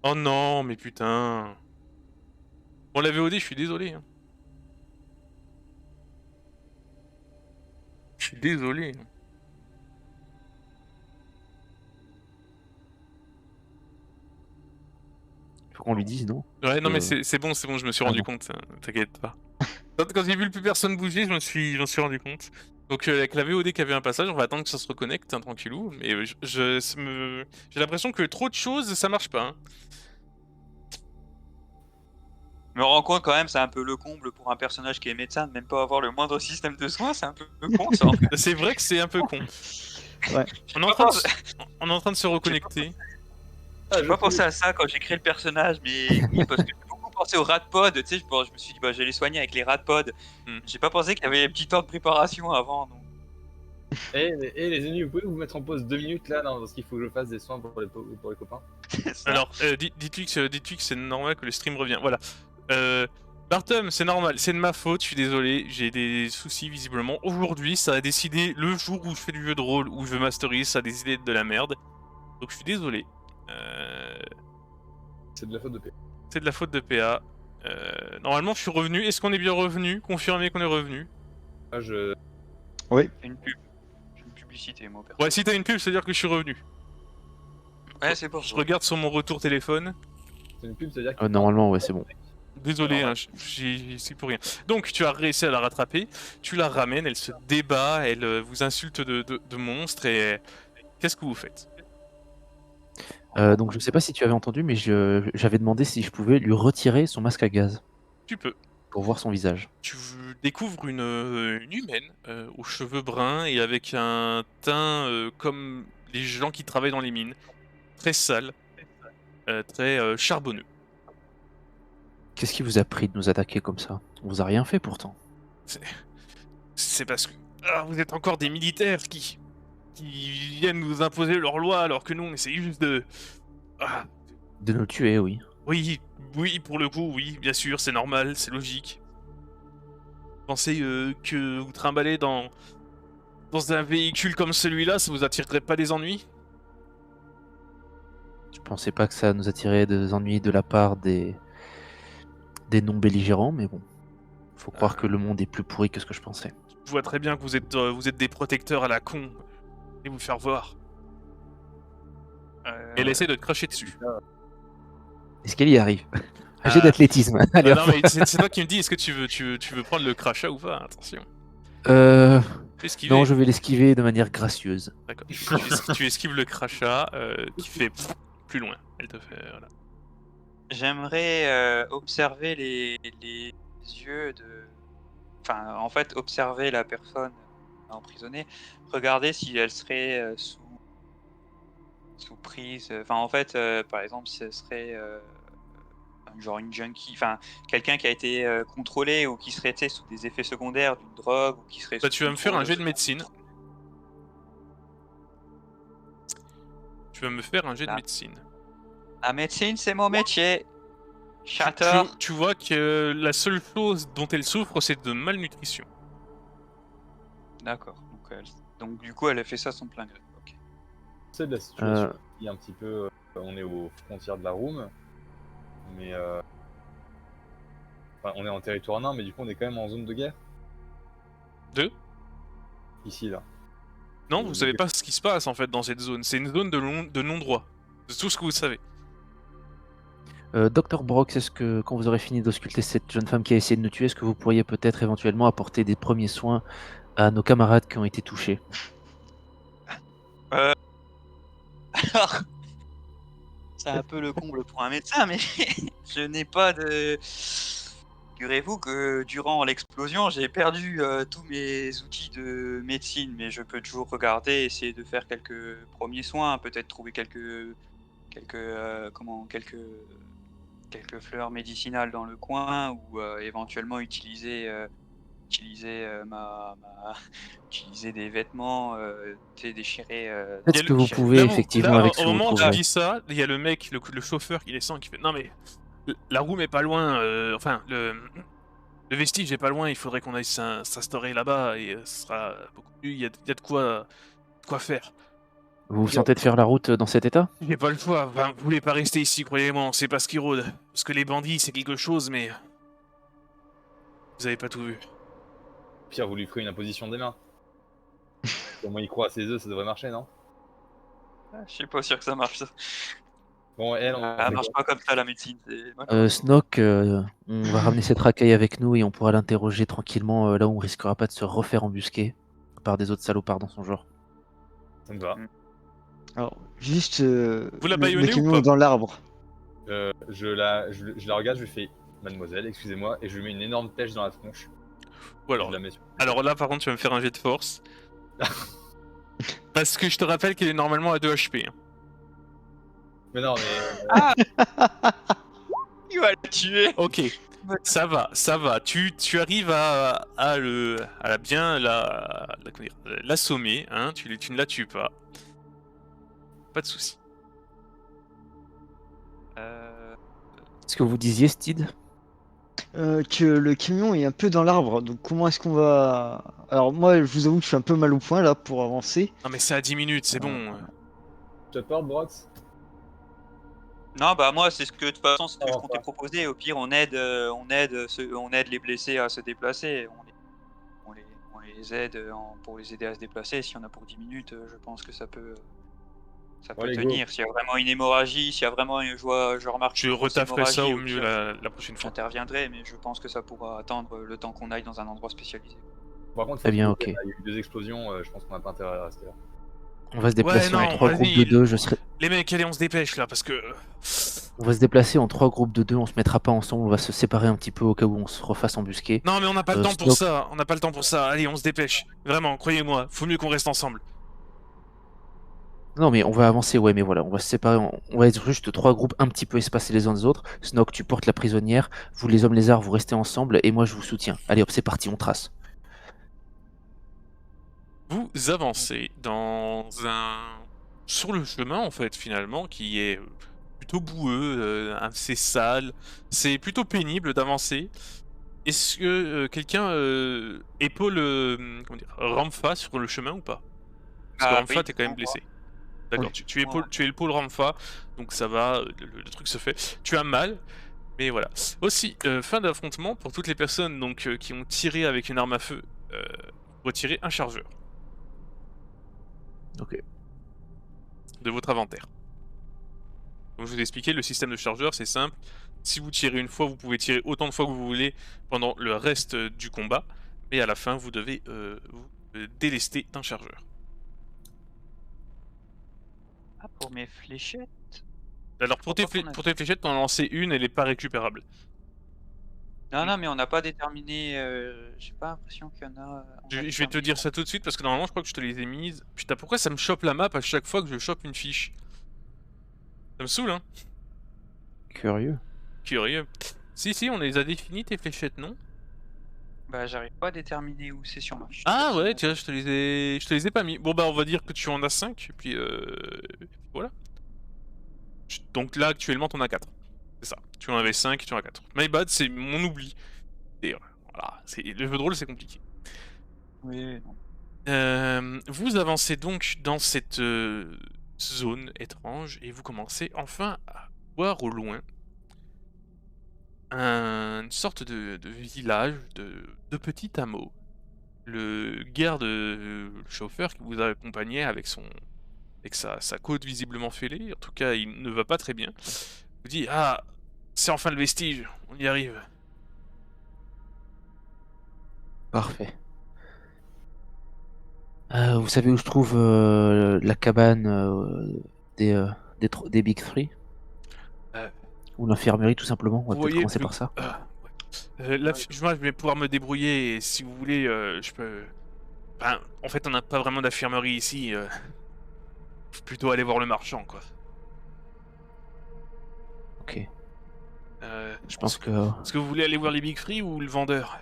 S1: Oh non, mais putain! Bon, la VOD, je suis désolé. Hein. Je suis désolé.
S4: Faut qu'on lui dise, non?
S1: Ouais, non, mais
S4: Euh,
S1: c'est bon, je me suis
S4: Ah
S1: rendu
S4: bon.
S1: compte, hein, t'inquiète pas. Quand j'ai vu plus personne bouger, je m'en suis rendu compte. Donc avec la VOD qui avait un passage, on va attendre que ça se reconnecte, hein, tranquillou. Mais j'ai l'impression que trop de choses, ça marche pas. Hein.
S3: Je me rends compte quand même, c'est un peu le comble pour un personnage qui est médecin de même pas avoir le moindre système de soins, c'est un peu con ça. En fait.
S1: C'est vrai que c'est un peu con.
S5: Ouais.
S1: On est on est en train de se reconnecter.
S2: Ah,
S3: J'ai pas pensé à ça quand j'ai créé le personnage, mais oui, parce que j'ai beaucoup pensé aux Radpod, tu sais, je me suis dit, bah, je vais les soigner avec les Radpod.
S1: Hmm.
S3: J'ai pas pensé qu'il y avait les petits temps de préparation avant. Donc.
S2: Eh les amis, vous pouvez vous mettre en pause 2 minutes là, parce qu'il faut que je fasse des soins pour les copains.
S3: C'est ça.
S1: Alors, dites-lui que c'est normal que le stream revient. Voilà. Bartum, c'est normal, c'est de ma faute, je suis désolé, j'ai des soucis visiblement. Aujourd'hui, ça a décidé, le jour où je fais du jeu de rôle, où je veux masteriser, ça a décidé de la merde. Donc je suis désolé.
S2: C'est de la faute de P.
S1: C'est de la faute de PA. Normalement, je suis revenu. Est-ce qu'on est bien revenu? Confirmez qu'on est revenu.
S2: Ah, je...
S3: C'est une pub. J'ai une publicité, moi, perso.
S1: Ouais, si t'as une pub, c'est-à-dire que je suis revenu.
S3: Ouais, c'est pour
S1: Je
S3: ça.
S1: regarde sur mon retour téléphone.
S2: C'est une pub, c'est-à-dire que...
S4: Normalement, ouais, c'est bon.
S1: Désolé,
S2: Alors,
S1: hein, j'y suis pour rien. Donc, tu as réussi à la rattraper. Tu la ramènes, elle se débat, elle vous insulte de monstre. Et qu'est-ce que vous faites?
S4: Donc je sais pas si tu avais entendu, mais j'avais demandé si je pouvais lui retirer son masque à gaz
S1: Tu peux.
S4: pour voir son visage.
S1: Tu découvres une humaine aux cheveux bruns et avec un teint comme les gens qui travaillent dans les mines. Très sale, très charbonneux.
S4: Qu'est-ce qui vous a pris de nous attaquer comme ça? On vous a rien fait pourtant.
S1: C'est parce que vous êtes encore des militaires qui viennent nous imposer leurs lois alors que nous on essaye juste de... Ah,
S4: De nous tuer, oui.
S1: oui, pour le coup, oui, bien sûr, c'est normal, c'est logique. Pensez que vous trimballez dans un véhicule comme celui-là, ça vous attirerait pas des ennuis?
S4: Je pensais pas que ça nous attirait des ennuis de la part des non-belligérants, mais bon. Faut croire que le monde est plus pourri que ce que je pensais.
S1: Je vois très bien que vous êtes des protecteurs à la con. Et vous faire voir. Elle essaie de te cracher dessus.
S4: Est-ce qu'elle y arrive? Un
S1: Ah.
S4: jet d'athlétisme. Allez,
S1: Non, mais c'est toi qui me dis, est-ce que tu veux prendre le crachat ou pas? Attention. Esquiver.
S4: Non, je vais l'esquiver de manière gracieuse.
S1: D'accord. Tu esquives le crachat qui fait plus loin. Elle te fait... Voilà.
S3: J'aimerais observer les yeux de. Enfin, en fait, observer la personne emprisonnée, regarder si elle serait sous prise. Enfin, en fait, par exemple, si ce serait genre une junkie, enfin, quelqu'un qui a été contrôlé ou qui serait tu sais, sous des effets secondaires d'une drogue ou qui serait.
S1: Bah,
S3: sous
S1: tu vas me faire un
S3: contrôle
S1: jet de médecine. Tu vas me faire un jet de
S3: Ah.
S1: médecine.
S3: La médecine, c'est mon métier. Chatter.
S1: Tu vois que la seule chose dont elle souffre, c'est de malnutrition.
S3: D'accord. Donc, du coup, elle a fait ça son plein gré. Ok.
S2: C'est de la situation qui est un petit peu... on est aux frontières de la room. Mais enfin, on est en territoire nain, mais du coup on est quand même en zone de guerre.
S1: Deux.
S2: Ici là.
S1: Non,
S2: Le-
S1: vous savez
S2: le-
S1: pas ce qui se passe en fait dans cette zone. C'est une zone de non-droit. C'est tout ce que vous savez.
S4: Dr Brox, est-ce que quand vous aurez fini d'ausculter cette jeune femme qui a essayé de nous tuer, est-ce que vous pourriez peut-être éventuellement apporter des premiers soins à nos camarades qui ont été touchés?
S3: Alors, c'est un peu le comble pour un médecin, mais je n'ai pas de. Figurez-vous que durant l'explosion, j'ai perdu tous mes outils de médecine, mais je peux toujours regarder, essayer de faire quelques premiers soins, peut-être trouver quelques fleurs médicinales dans le coin, ou éventuellement utiliser utiliser des vêtements tu sais, déchirés.
S4: Peut-être que vous pouvez
S1: Là,
S4: effectivement
S1: là,
S4: avec ce
S1: au
S4: que vous
S1: moment où tu
S4: trouverez.
S1: dis ça, il y a le mec, le chauffeur qui descend qui fait non mais la room est pas loin, enfin le vestige est pas loin, il faudrait qu'on aille s'instaurer là-bas et ce sera beaucoup mieux, il y a de quoi faire.
S4: Vous vous sentez de faire la route dans cet état?
S1: J'ai pas le choix, enfin, vous voulez pas rester ici, croyez-moi, on sait pas ce qui rôde. Parce que les bandits c'est quelque chose, mais vous avez pas tout vu.
S2: Pire, vous lui ferez une imposition des mains. Comment il croit à ses œufs, ça devrait marcher, non?
S3: Je suis pas sûr que ça marche. Ça
S2: Bon, elle, on
S3: Ça
S2: fait
S3: marche
S2: quoi?
S3: pas comme ça la médecine. C'est-
S4: Snoke, on va ramener cette racaille avec nous et on pourra l'interroger tranquillement là où on risquera pas de se refaire embusquer par des autres salopards dans son genre.
S2: Ça me va.
S5: Alors, juste,
S1: Vous la
S5: le
S1: bâillonnez ou
S5: camion
S1: pas?
S5: est dans l'arbre.
S2: Je la regarde, je lui fais mademoiselle, excusez-moi, et je lui mets une énorme pêche dans la tronche.
S1: Ou
S2: Je
S1: alors,
S2: la mets sur-
S1: alors là par contre tu vas me faire un jet de force. Parce que je te rappelle qu'elle est normalement à 2 HP. Hein.
S2: Mais non, mais
S3: Ah Il va le tuer.
S1: Ok, ça va. Tu arrives à bien comment dire, l'assommer, hein, tu ne la tues pas. Pas de souci.
S4: Ce que vous disiez, Steed?
S5: Que le camion est un peu dans l'arbre. Donc comment est-ce qu'on va... Alors moi, je vous avoue que je suis un peu mal au point là pour avancer.
S1: Non mais c'est à 10 minutes, c'est bon.
S2: je te porte, Brox.
S3: Non, bah moi, c'est ce que de toute façon, c'est ce que je
S2: Non,
S3: comptais
S2: pas.
S3: proposer. Au pire, on aide les blessés à se déplacer. On les aide pour les aider à se déplacer. Si on a pour 10 minutes, je pense que ça peut
S2: Allez, go.
S3: tenir. S'il y a vraiment une hémorragie, s'il y a vraiment, je remarque
S1: Je
S3: une grosse
S1: retafferai ça
S3: hémorragie,
S1: au mieux
S3: pire,
S1: la prochaine fois.
S3: j'interviendrai, mais je pense que ça pourra attendre le temps qu'on aille dans un endroit spécialisé.
S2: Par contre,
S4: Très bien,
S2: faut
S4: ok.
S2: qu'il y a eu 2 explosions, je pense qu'on n'a pas intérêt à rester là.
S4: On va se déplacer
S1: non,
S4: en 3 groupes
S1: vas-y,
S4: de 2. Je serai...
S1: Les mecs, allez, on se dépêche là parce que.
S4: On va se déplacer en 3 groupes de 2. On se mettra pas ensemble. On va se séparer un petit peu au cas où on se refasse embusquer.
S1: Non mais on n'a pas le temps pour
S4: Snoke-
S1: ça, on n'a pas le temps pour ça. Allez, on se dépêche. Vraiment, croyez-moi, faut mieux qu'on reste ensemble.
S4: Non, mais on va avancer, ouais, mais voilà, on va se séparer. On va être juste 3 groupes un petit peu espacés les uns des autres. Snoke, tu portes la prisonnière. Vous, les hommes lézards, vous restez ensemble. Et moi, je vous soutiens. Allez, hop, c'est parti, on trace.
S1: Vous avancez sur le chemin en fait finalement qui est plutôt boueux, assez sale. C'est plutôt pénible d'avancer. Est-ce que quelqu'un épaule comment dire, Ramfa sur le chemin ou pas? Parce que Ramfa
S3: Oui,
S1: t'es quand même
S3: moi.
S1: blessé. D'accord,
S5: Oui.
S1: tu épaules Ramfa, donc ça va, le truc se fait. Tu as mal, mais voilà. Aussi, fin d'affrontement pour toutes les personnes donc qui ont tiré avec une arme à feu, retirez un chargeur
S4: Ok.
S1: de votre inventaire. Comme je vous ai expliqué, le système de chargeur c'est simple. Si vous tirez une fois, vous pouvez tirer autant de fois que vous voulez pendant le reste du combat, mais à la fin vous devez vous délester d'un chargeur.
S3: Ah, pour mes fléchettes.
S1: Alors pour tes fléchettes, t'en as lancé une, elle est pas récupérable.
S3: Non, mais on n'a pas déterminé. J'ai pas l'impression qu'il y en a.
S1: Je vais te dire ça tout de suite parce que normalement je crois que je te les ai mises. Putain, pourquoi ça me chope la map à chaque fois que je chope une fiche? Ça me saoule, hein?
S4: Curieux.
S1: Curieux. Si, on les a définies tes fléchettes, non?
S3: Bah, j'arrive pas à déterminer où c'est sur ma fiche.
S1: Ah ouais, tiens, je te les ai pas mis. Bon bah on va dire que tu en as 5, et puis voilà. Donc là actuellement t'en as 4. C'est ça. Tu en avais 5, tu en as 4. My bad, c'est mon oubli. Et voilà, le jeu de rôle c'est compliqué.
S3: Oui, non.
S1: Vous avancez donc dans cette zone étrange et vous commencez enfin à voir au loin une sorte de village, de petit hameau. Le garde, le chauffeur qui vous a accompagné avec sa côte visiblement fêlée, en tout cas il ne va pas très bien, vous dit: «Ah, c'est enfin le vestige, on y arrive».
S4: Parfait. Vous savez où je trouve la cabane des Big Three?
S1: Euh.
S4: Ou l'infirmerie, tout simplement. On va
S1: Vous
S4: peut-être
S1: voyez
S4: commencer
S1: le
S4: par ça.
S1: ouais. Moi je vais pouvoir me débrouiller et si vous voulez, je peux enfin, en fait on n'a pas vraiment d'infirmerie ici, faut plutôt aller voir le marchand quoi.
S4: Ok.
S1: Je
S4: pense que
S1: Est-ce que vous voulez aller voir les Big Free ou le vendeur?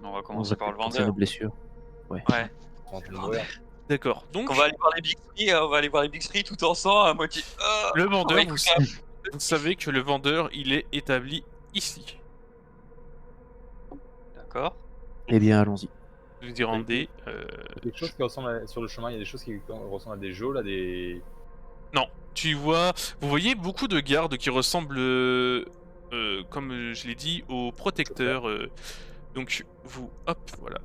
S3: On va
S4: on
S3: commencer
S4: va
S3: par le
S4: peut-être penser à nos
S3: vendeur.
S4: blessures.
S3: Ouais.
S2: En train de mourir.
S1: D'accord, donc
S3: On va aller voir les Big Three, on va aller voir les Big Three tout ensemble, à moitié.
S1: le
S3: on va
S1: vendeur,
S3: écouter un-
S1: vous savez que le vendeur, il est établi ici.
S3: D'accord.
S4: Eh bien, allons-y.
S1: Vous y rendez.
S2: Quelque chose qui ressemble sur le chemin, il y a des choses qui ressemblent à des geôles, à des.
S1: Non, vous voyez beaucoup de gardes qui ressemblent, comme je l'ai dit, aux protecteurs. Donc hop, voilà.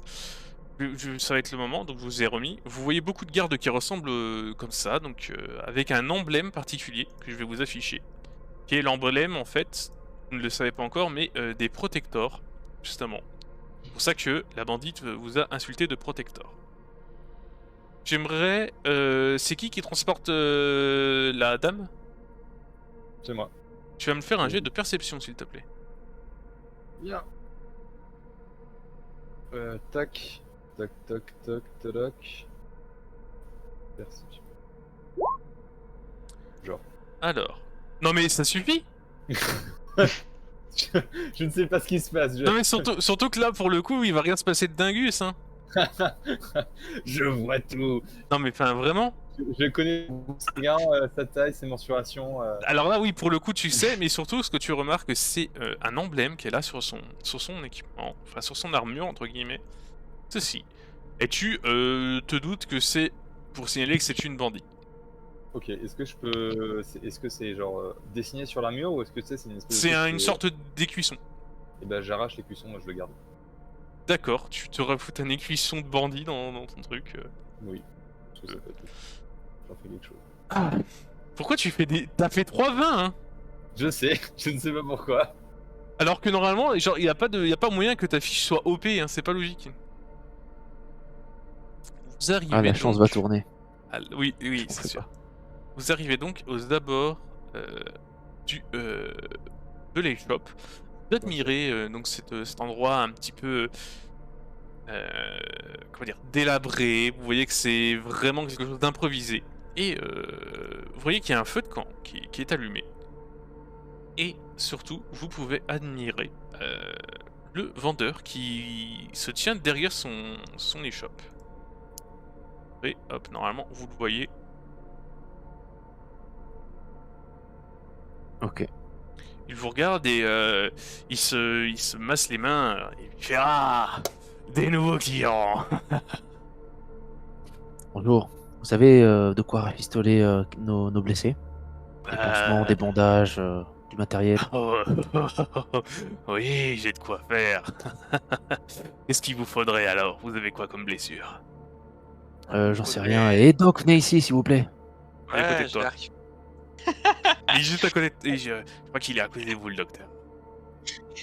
S1: Ça va être le moment, donc je vous ai remis. Vous voyez beaucoup de gardes qui ressemblent comme ça, donc avec un emblème particulier que je vais vous afficher, qui est l'emblème en fait, vous ne le savez pas encore, mais des protectors, justement. C'est pour ça que la bandite vous a insulté de protector. J'aimerais... c'est qui transporte la dame?
S2: C'est moi.
S1: Tu vas me faire un jet de perception, s'il te plaît.
S2: Bien. Tac. Tac, tac, tac, tac. Perception. Genre.
S1: Alors... Non mais ça suffit.
S2: Je ne sais pas ce qui se passe.
S1: Non mais surtout que là, pour le coup, il va rien se passer de dingus, hein.
S2: Je vois tout.
S1: Non mais enfin, vraiment.
S2: Je connais ce gars, sa taille, ses mensurations.
S1: Alors là, oui, pour le coup, tu sais, mais surtout, ce que tu remarques, c'est un emblème qu'elle a sur son équipement, enfin sur son armure, entre guillemets. Ceci. Et tu te doutes que c'est pour signaler que c'est une bandit.
S2: Ok, est-ce que je peux. Est-ce que c'est genre dessiné sur la mur ou est-ce que c'est une espèce de.
S1: C'est
S2: truc
S1: une
S2: qui est-
S1: sorte d'écuisson.
S2: Et ben j'arrache les cuissons, moi je le garde.
S1: D'accord, tu te rajoutes un écuisson de bandit dans ton truc.
S2: Oui. Parce que ça peut être. J'en fais quelque chose.
S1: Ah. Pourquoi tu fais des... T'as fait 3-20, hein?
S2: Je sais, je ne sais pas pourquoi.
S1: Alors que normalement, genre, y a pas moyen que ta fiche soit OP, hein, c'est pas logique. Vous arrivez
S4: Ah, la chance va
S1: donc...
S4: tourner.
S1: Oui,
S4: Je
S1: c'est
S4: sais
S1: sûr.
S4: pas.
S1: Vous arrivez donc aux abords de l'échoppe. Vous admirez donc cet endroit un petit peu comment dire, délabré. Vous voyez que c'est vraiment quelque chose d'improvisé. Et vous voyez qu'il y a un feu de camp qui est allumé. Et surtout, vous pouvez admirer le vendeur qui se tient derrière son échoppe. Et hop, normalement, vous le voyez.
S4: Ok.
S1: Il vous regarde et il se masse les mains. Il fait: ah, des nouveaux clients.
S4: Bonjour. Vous savez de quoi rafistoler nos blessés? Des pansements, des bandages, du matériel.
S1: Oh, oui, j'ai de quoi faire. Qu'est-ce qu'il vous faudrait alors? Vous avez quoi comme blessure?
S4: J'en sais rien. Et Doc, venez ici, s'il vous plaît.
S1: À côté de
S3: je
S1: toi.
S3: l'arrive.
S1: Il est juste à côté. Je crois qu'il est à côté de vous, le docteur.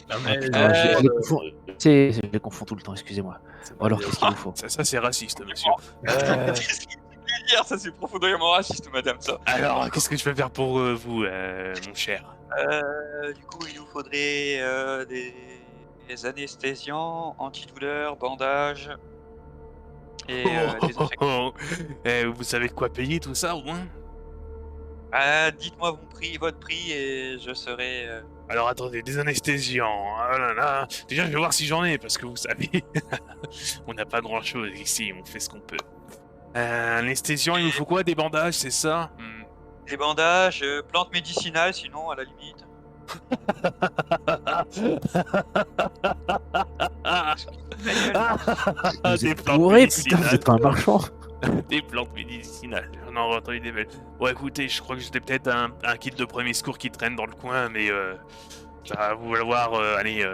S2: Non, mais,
S4: Putain, je les confonds. Je les confonds tout le temps, excusez-moi.
S2: c'est
S4: Bon, alors,
S2: pas
S4: qu'est-ce qu'il vous faut?
S1: Ça c'est raciste, monsieur.
S3: Qu'est-ce qu'il voulait dire? Ça, c'est profondément raciste, madame, ça.
S1: Alors, qu'est-ce que je peux faire pour vous, mon cher?
S3: Du coup, il nous faudrait des anesthésiants, antidouleurs, bandages et désinfectants.
S1: Vous savez de quoi payer tout ça, au moins?
S3: Dites-moi votre prix et je serai.
S1: Alors attendez, des anesthésiants, ah là là. Déjà je vais voir si j'en ai, parce que vous savez, on n'a pas grand chose ici, on fait ce qu'on peut. Anesthésiant, il vous faut quoi? Des bandages, c'est ça?
S3: Des bandages, plantes médicinales, sinon, à la limite.
S4: Vous
S1: Des
S4: êtes
S1: plantes
S4: bourrés, putain, vous
S1: médicinales.
S4: êtes pas un marchand.
S1: Des plantes médicinales, j'en ai entendu des belles. Bon écoutez, je crois que j'ai peut-être un kit de premier secours qui traîne dans le coin, mais Ça va vous valoir, allez,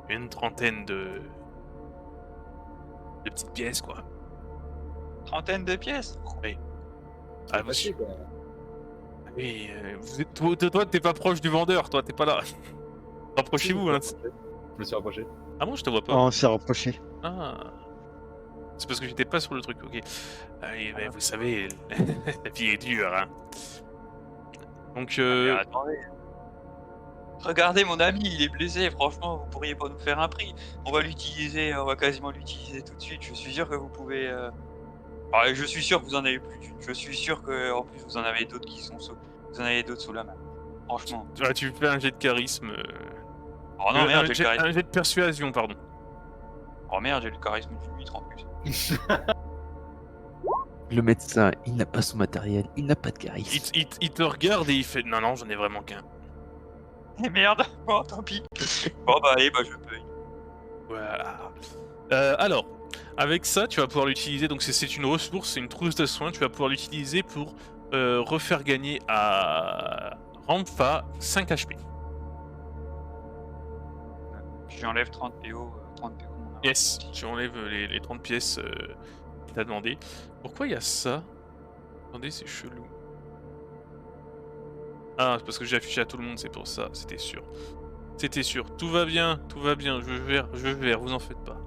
S1: une trentaine de petites pièces, quoi.
S3: Trentaine de pièces.
S1: Ah,
S2: Pas chier, quoi.
S1: oui, toi, t'es pas proche du vendeur, toi, t'es pas là. Rapprochez-vous, hein.
S2: Je me suis rapproché.
S1: Ah bon, je te vois pas.
S5: Oh, on s'est rapproché.
S1: Ah. C'est parce que j'étais pas sur le truc, ok. Allez, vous savez, la vie est dure, hein. Donc,
S3: Mais attendez. Regardez mon ami, il est blessé, franchement, vous pourriez pas nous faire un prix. On va quasiment l'utiliser tout de suite. Je suis sûr que vous pouvez. Je suis sûr que vous en avez plus d'une. Je suis sûr que en plus vous en avez d'autres vous en avez d'autres sous la main. Franchement.
S1: tu fais un jet de charisme.
S3: Oh non, merde, j'ai le charisme.
S1: Un jet de persuasion, pardon.
S3: Oh merde, j'ai le charisme du 8 en plus.
S4: Le médecin, il n'a pas son matériel, il n'a pas de charisme.
S1: Il te regarde et il fait non, j'en ai vraiment qu'un.
S3: Eh merde, bon, tant pis. Bon bah allez, je peux.
S1: Voilà. Alors, avec ça, tu vas pouvoir l'utiliser. Donc, c'est une ressource, c'est une trousse de soins. Tu vas pouvoir l'utiliser pour refaire gagner à Rampha 5 HP.
S3: J'enlève 30 PO. 30 PO de mon arme.
S1: Yes, tu enlèves les 30 pièces qu'il t'a demandé. Pourquoi il y a ça? Attendez, c'est chelou. Ah, c'est parce que j'ai affiché à tout le monde, c'est pour ça, c'était sûr. C'était sûr. Tout va bien, je vais, vous en faites pas.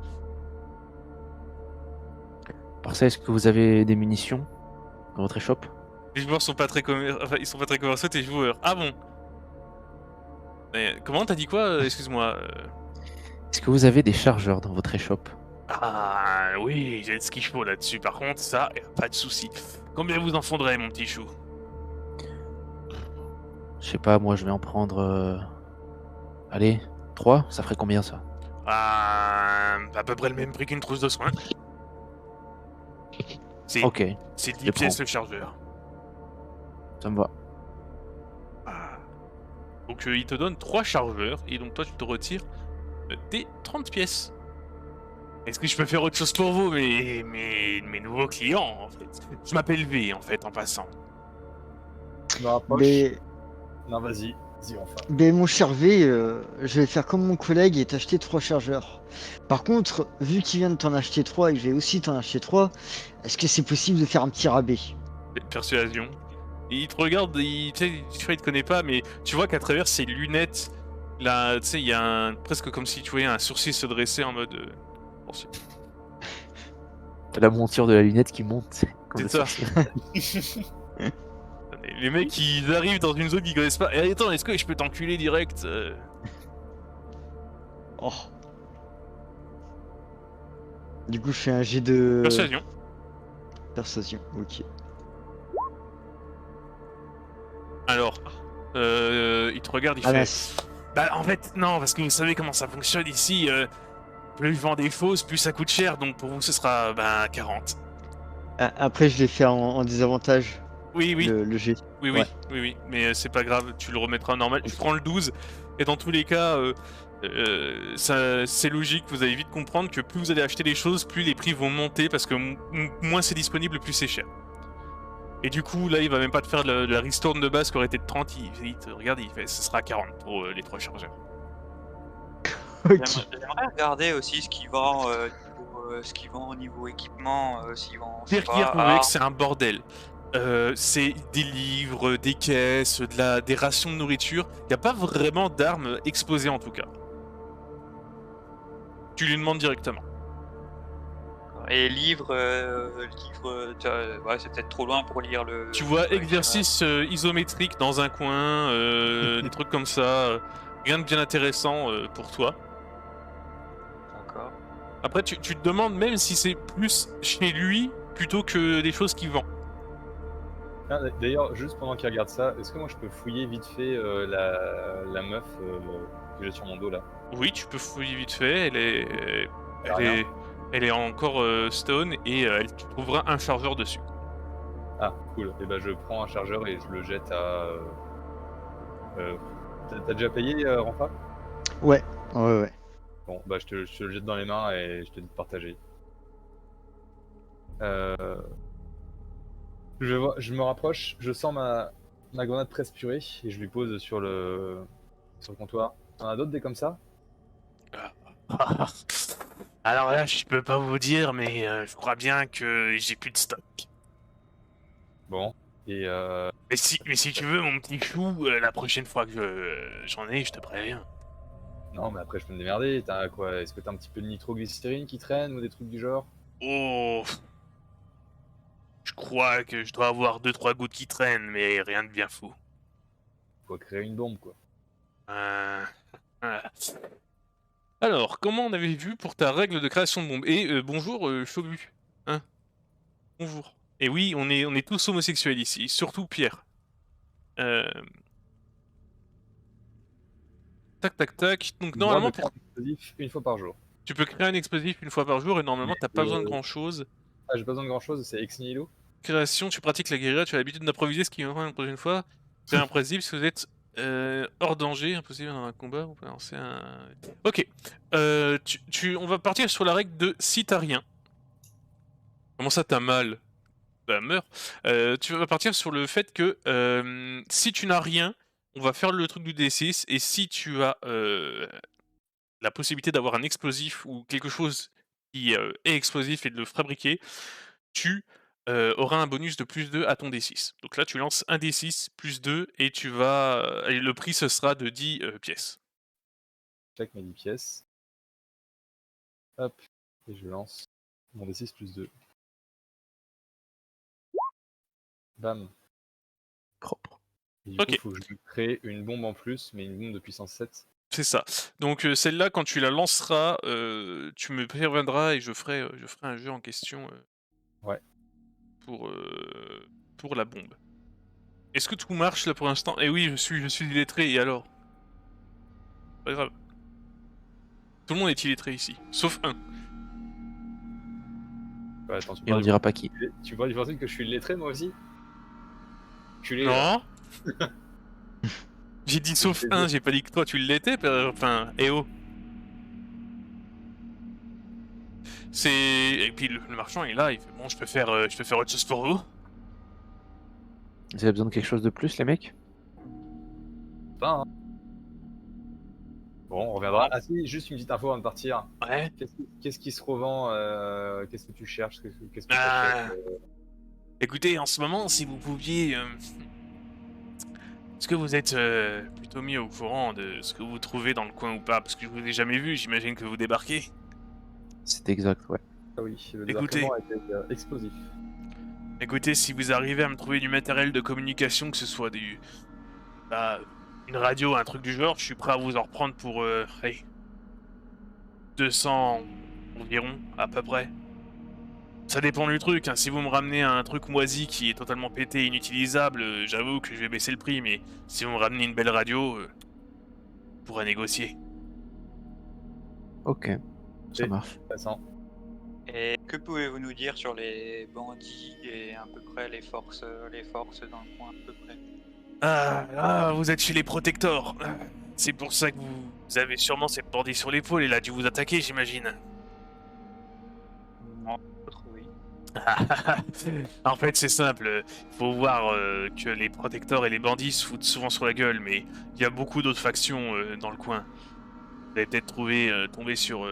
S4: Par ça, est-ce que vous avez des munitions dans votre échoppe?
S1: Les joueurs sont pas très ils sont pas très commerciaux, tes joueurs. Ah bon? Mais, comment t'as dit quoi? Excuse-moi.
S4: Est-ce que vous avez des chargeurs dans votre échoppe?
S1: Ah oui, j'ai ce qu'il faut là-dessus. Par contre, ça, pas de souci. Combien vous en faudrez, mon petit chou?
S4: Je sais pas, moi je vais en prendre... Allez, 3, ça ferait combien ça?
S1: Ah, à peu près le même prix qu'une trousse de soins. C'est
S4: Ok,
S1: 10
S4: je
S1: pièces
S4: prends.
S1: le chargeur.
S4: ça me va.
S1: Ah. Donc il te donne 3 chargeurs, et donc toi tu te retires tes 30 pièces. Est-ce que je peux faire autre chose pour vous, mes nouveaux clients, en fait? Je m'appelle V, en fait, en passant.
S2: Je me rapproche.
S5: Mais,
S2: Non, vas-y, enfin.
S5: mais mon cher V, je vais faire comme mon collègue et t'acheter 3 chargeurs. Par contre, vu qu'il vient de t'en acheter 3 et que je vais aussi t'en acheter 3, est-ce que c'est possible de faire un petit rabais?
S1: Persuasion. Et il te regarde, tu sais, il te connaît pas, mais tu vois qu'à travers ses lunettes, là, tu sais, il y a presque comme si tu voyais un sourcil se dresser en mode... sourcil.
S4: T'as la monture de la lunette qui monte. Comme
S1: C'est
S4: le
S1: ça.
S4: sorcier.
S1: Les mecs, ils arrivent dans une zone qu'ils connaissent pas. Et attends, est-ce que je peux t'enculer direct
S5: Oh. Du coup, je fais un jet de
S1: Persuasion.
S5: persuasion. Ok.
S1: Alors, il te regarde, il
S5: Ah
S1: fait...
S5: mince.
S1: Bah en fait, non, parce que vous savez comment ça fonctionne ici. Plus je vends des fausses, plus ça coûte cher, donc pour vous ce sera 40.
S5: Après, je l'ai fait en désavantage,
S1: Oui,
S5: le jet. Ouais.
S1: oui, mais c'est pas grave, tu le remettras normal. Je prends le 12, et dans tous les cas, c'est logique, vous allez vite comprendre que plus vous allez acheter des choses, plus les prix vont monter, parce que moins c'est disponible, plus c'est cher. Et du coup, là, il va même pas te faire la ristourne de base qui aurait été de 30, il te regarde, il fait, ce sera 40 pour les 3 chargeurs.
S5: Ok.
S3: J'aimerais regarder aussi ce qu'ils vendent au niveau équipement, s'ils vendent. je sais
S1: Pire
S3: pas,
S1: mec, c'est un bordel. C'est des livres, des caisses, des rations de nourriture. Il n'y a pas vraiment d'armes exposées en tout cas. Tu lui demandes directement.
S3: Et livres, ouais, c'est peut-être trop loin pour lire le.
S1: Tu vois
S3: le-
S1: exercice isométrique dans un coin, des trucs comme ça. Rien de bien intéressant pour toi.
S3: D'accord.
S1: Après, tu te demandes même si c'est plus chez lui plutôt que des choses qu'il vend.
S2: Ah, d'ailleurs, juste pendant qu'il regarde ça, est-ce que moi je peux fouiller vite fait la meuf que j'ai sur mon dos là?
S1: Oui, tu peux fouiller vite fait.
S2: Rien.
S1: Elle est encore stone et tu trouveras un chargeur dessus.
S2: Ah, cool. Et ben je prends un chargeur et je le jette à. T'as déjà payé, Rampha?
S5: Ouais.
S2: Bon, bah je te le jette dans les mains et je te dis de partager. Je me rapproche, je sens ma grenade presque purée et je lui pose sur le sur le comptoir. T'en as d'autres des comme ça?
S1: Alors là, je peux pas vous dire, mais je crois bien que j'ai plus de stock.
S2: Bon. Et
S1: Mais si tu veux, mon petit chou, la prochaine fois que j'en ai, je te préviens.
S2: non, mais après je peux me démerder. T'as quoi? Est-ce que t'as un petit peu de nitroglycérine qui traîne ou des trucs du genre?
S1: Oh, je crois que je dois avoir 2-3 gouttes qui traînent, mais rien de bien fou.
S2: Faut créer une bombe, quoi.
S1: Voilà. Alors, comment on avait vu pour ta règle de création de bombe? Et bonjour, Chobu. Hein? Bonjour. Et oui, on est tous homosexuels ici, surtout Pierre. Euh... Tac, tac, tac. Donc,
S2: Le droit
S1: normalement,
S2: de créer un explosif une fois par jour.
S1: tu peux créer un explosif une fois par jour et normalement, t'as pas besoin de
S2: euh,
S1: grand-chose.
S2: Ah, j'ai pas besoin de grand chose, c'est ex nihilo.
S1: Création, tu pratiques la guérilla, tu as l'habitude d'improviser ce qui viendra une prochaine fois. C'est imprévisible si vous êtes hors danger, impossible dans un combat, on peut lancer un... Ok, on va partir sur la règle de si t'as rien. Comment ça t'as mal? Bah meurs. Tu vas partir sur le fait que si tu n'as rien, on va faire le truc du D6, et si tu as la possibilité d'avoir un explosif ou quelque chose qui est explosif et de le fabriquer, tu auras un bonus de plus 2 à ton D6. Donc là, tu lances un D6 plus 2 et tu vas. Et le prix, ce sera de 10 pièces.
S2: Check mes 10 pièces. Hop. Et je lance mon D6 plus 2. Bam.
S1: Propre.
S2: Et du coup,
S1: Ok.
S2: il faut que je crée une bombe en plus, mais une bombe de puissance 7.
S1: C'est ça. Donc celle-là, quand tu la lanceras, tu me préviendras et je ferai un jeu en question
S2: Ouais.
S1: pour la bombe. Est-ce que tout marche là pour l'instant? Eh oui, je suis illettré, et alors? Pas grave. Tout le monde est illettré ici, sauf un.
S2: Ouais, attends,
S4: Et on dira pas qui.
S2: tu vois, du principe que je suis lettré moi aussi? Culé,
S1: Non. J'ai dit sauf
S2: Je l'ai
S1: un,
S2: dit.
S1: j'ai pas dit que toi tu l'étais, enfin, eh oh. Et puis le marchand est là, il fait bon, je peux faire autre chose pour vous.
S4: Vous avez besoin de quelque chose de plus, les mecs?
S2: Pas, hein. Bon, on reviendra. Ah si, juste une petite info avant de partir.
S1: Ouais.
S2: Qu'est-ce qui se revend? Qu'est-ce que tu cherches? Qu'est-ce que tu
S1: Ah.
S2: achètes?
S1: Écoutez, en ce moment, si vous pouviez... Est-ce que vous êtes plutôt mis au courant de ce que vous trouvez dans le coin ou pas? Parce que je vous ai jamais vu, j'imagine que vous débarquez.
S4: C'est exact, ouais.
S2: Ah oui, le
S1: Écoutez.
S2: débarquement a été explosif.
S1: Écoutez, si vous arrivez à me trouver du matériel de communication, que ce soit une radio, un truc du genre, je suis prêt à vous en reprendre pour, 200 environ, à peu près. Ça dépend du truc, hein. Si vous me ramenez un truc moisi qui est totalement pété et inutilisable, j'avoue que je vais baisser le prix, mais si vous me ramenez une belle radio, je pourrais négocier.
S4: Ok, ça
S2: Et-
S4: marche.
S2: Intéressant.
S3: Et que pouvez-vous nous dire sur les bandits et à peu près les forces dans le coin à peu près?
S1: Vous êtes chez les Protectors. C'est pour ça que vous avez sûrement cette bandit sur l'épaule, et il a dû vous attaquer, j'imagine.
S3: Non, autre, oui.
S1: En fait, c'est simple. Il faut voir que les Protectors et les bandits se foutent souvent sur la gueule, mais il y a beaucoup d'autres factions dans le coin. Vous avez peut-être tombé sur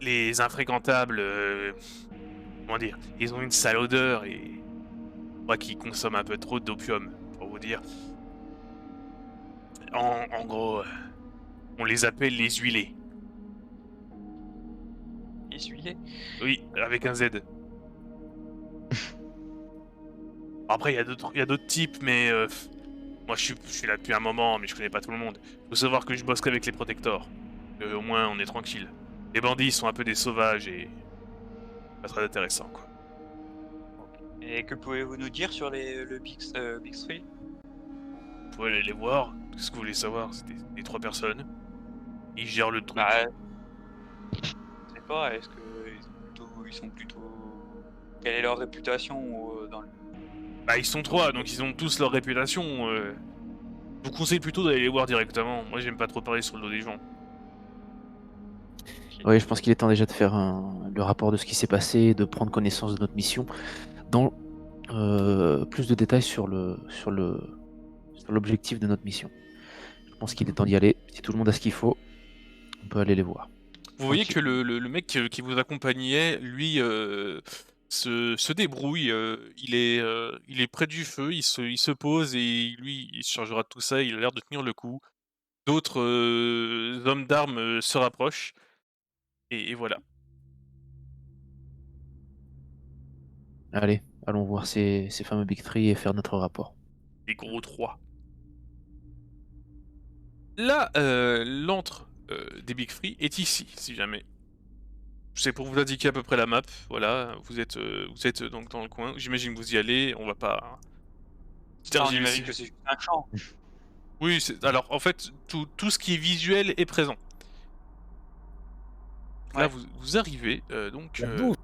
S1: les infréquentables. Comment dire? Ils ont une sale odeur et je crois qu'ils consomment un peu trop d'opium, pour vous dire. En gros, on les appelle les huilés.
S3: Essuyer?
S1: Oui, avec un Z. Après, il y a d'autres types, mais moi je suis là depuis un moment, mais je connais pas tout le monde. Faut savoir que je bosse qu'avec les Protectors. Au moins, on est tranquille. Les bandits sont un peu des sauvages et pas très intéressant, quoi.
S3: Et que pouvez-vous nous dire sur le Big Three?
S1: Vous pouvez aller les voir. Qu'est-ce que vous voulez savoir? C'est des 3 personnes. Ils gèrent le truc.
S3: Bah, je sais pas, est-ce que ils sont plutôt... Quelle est leur réputation dans le...
S1: Bah, ils sont 3, donc ils ont tous leur réputation. Je vous conseille plutôt d'aller les voir directement. Moi, j'aime pas trop parler sur le dos des gens.
S4: Oui, je pense qu'il est temps déjà de faire le rapport de ce qui s'est passé, de prendre connaissance de notre mission, dans plus de détails sur l'objectif de notre mission. Je pense qu'il est temps d'y aller. Si tout le monde a ce qu'il faut, on peut aller les voir.
S1: Vous voyez
S5: Ok.
S1: que le mec qui vous accompagnait, lui, se débrouille. Il est près du feu, il se pose et lui, il se chargera de tout ça. Il a l'air de tenir le coup. D'autres hommes d'armes se rapprochent. Et voilà.
S4: Allez, allons voir ces fameux Big Three et faire notre rapport.
S1: Les gros trois. Là, l'antre des Big Free est ici, si jamais. C'est pour vous indiquer à peu près la map. Voilà, vous êtes donc dans le coin. J'imagine que vous y allez. On va pas
S3: Ça, on
S1: tergiverser.
S3: imagine que c'est juste un champ.
S1: Oui, alors en fait, tout ce qui est visuel est présent. Là,
S3: Ouais.
S1: vous arrivez, donc,
S2: La bouffe.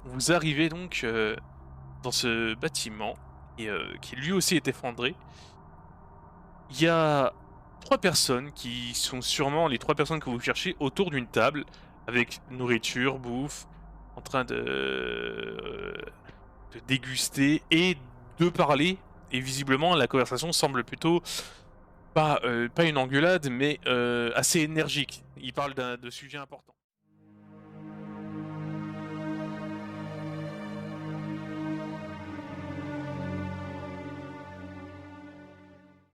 S1: vous arrivez donc dans ce bâtiment qui lui aussi est effondré. Il y a 3 personnes qui sont sûrement les 3 personnes que vous cherchez autour d'une table avec nourriture, bouffe, en train de déguster et de parler. Et visiblement, la conversation semble plutôt pas une engueulade, mais assez énergique. Ils parlent de sujets importants.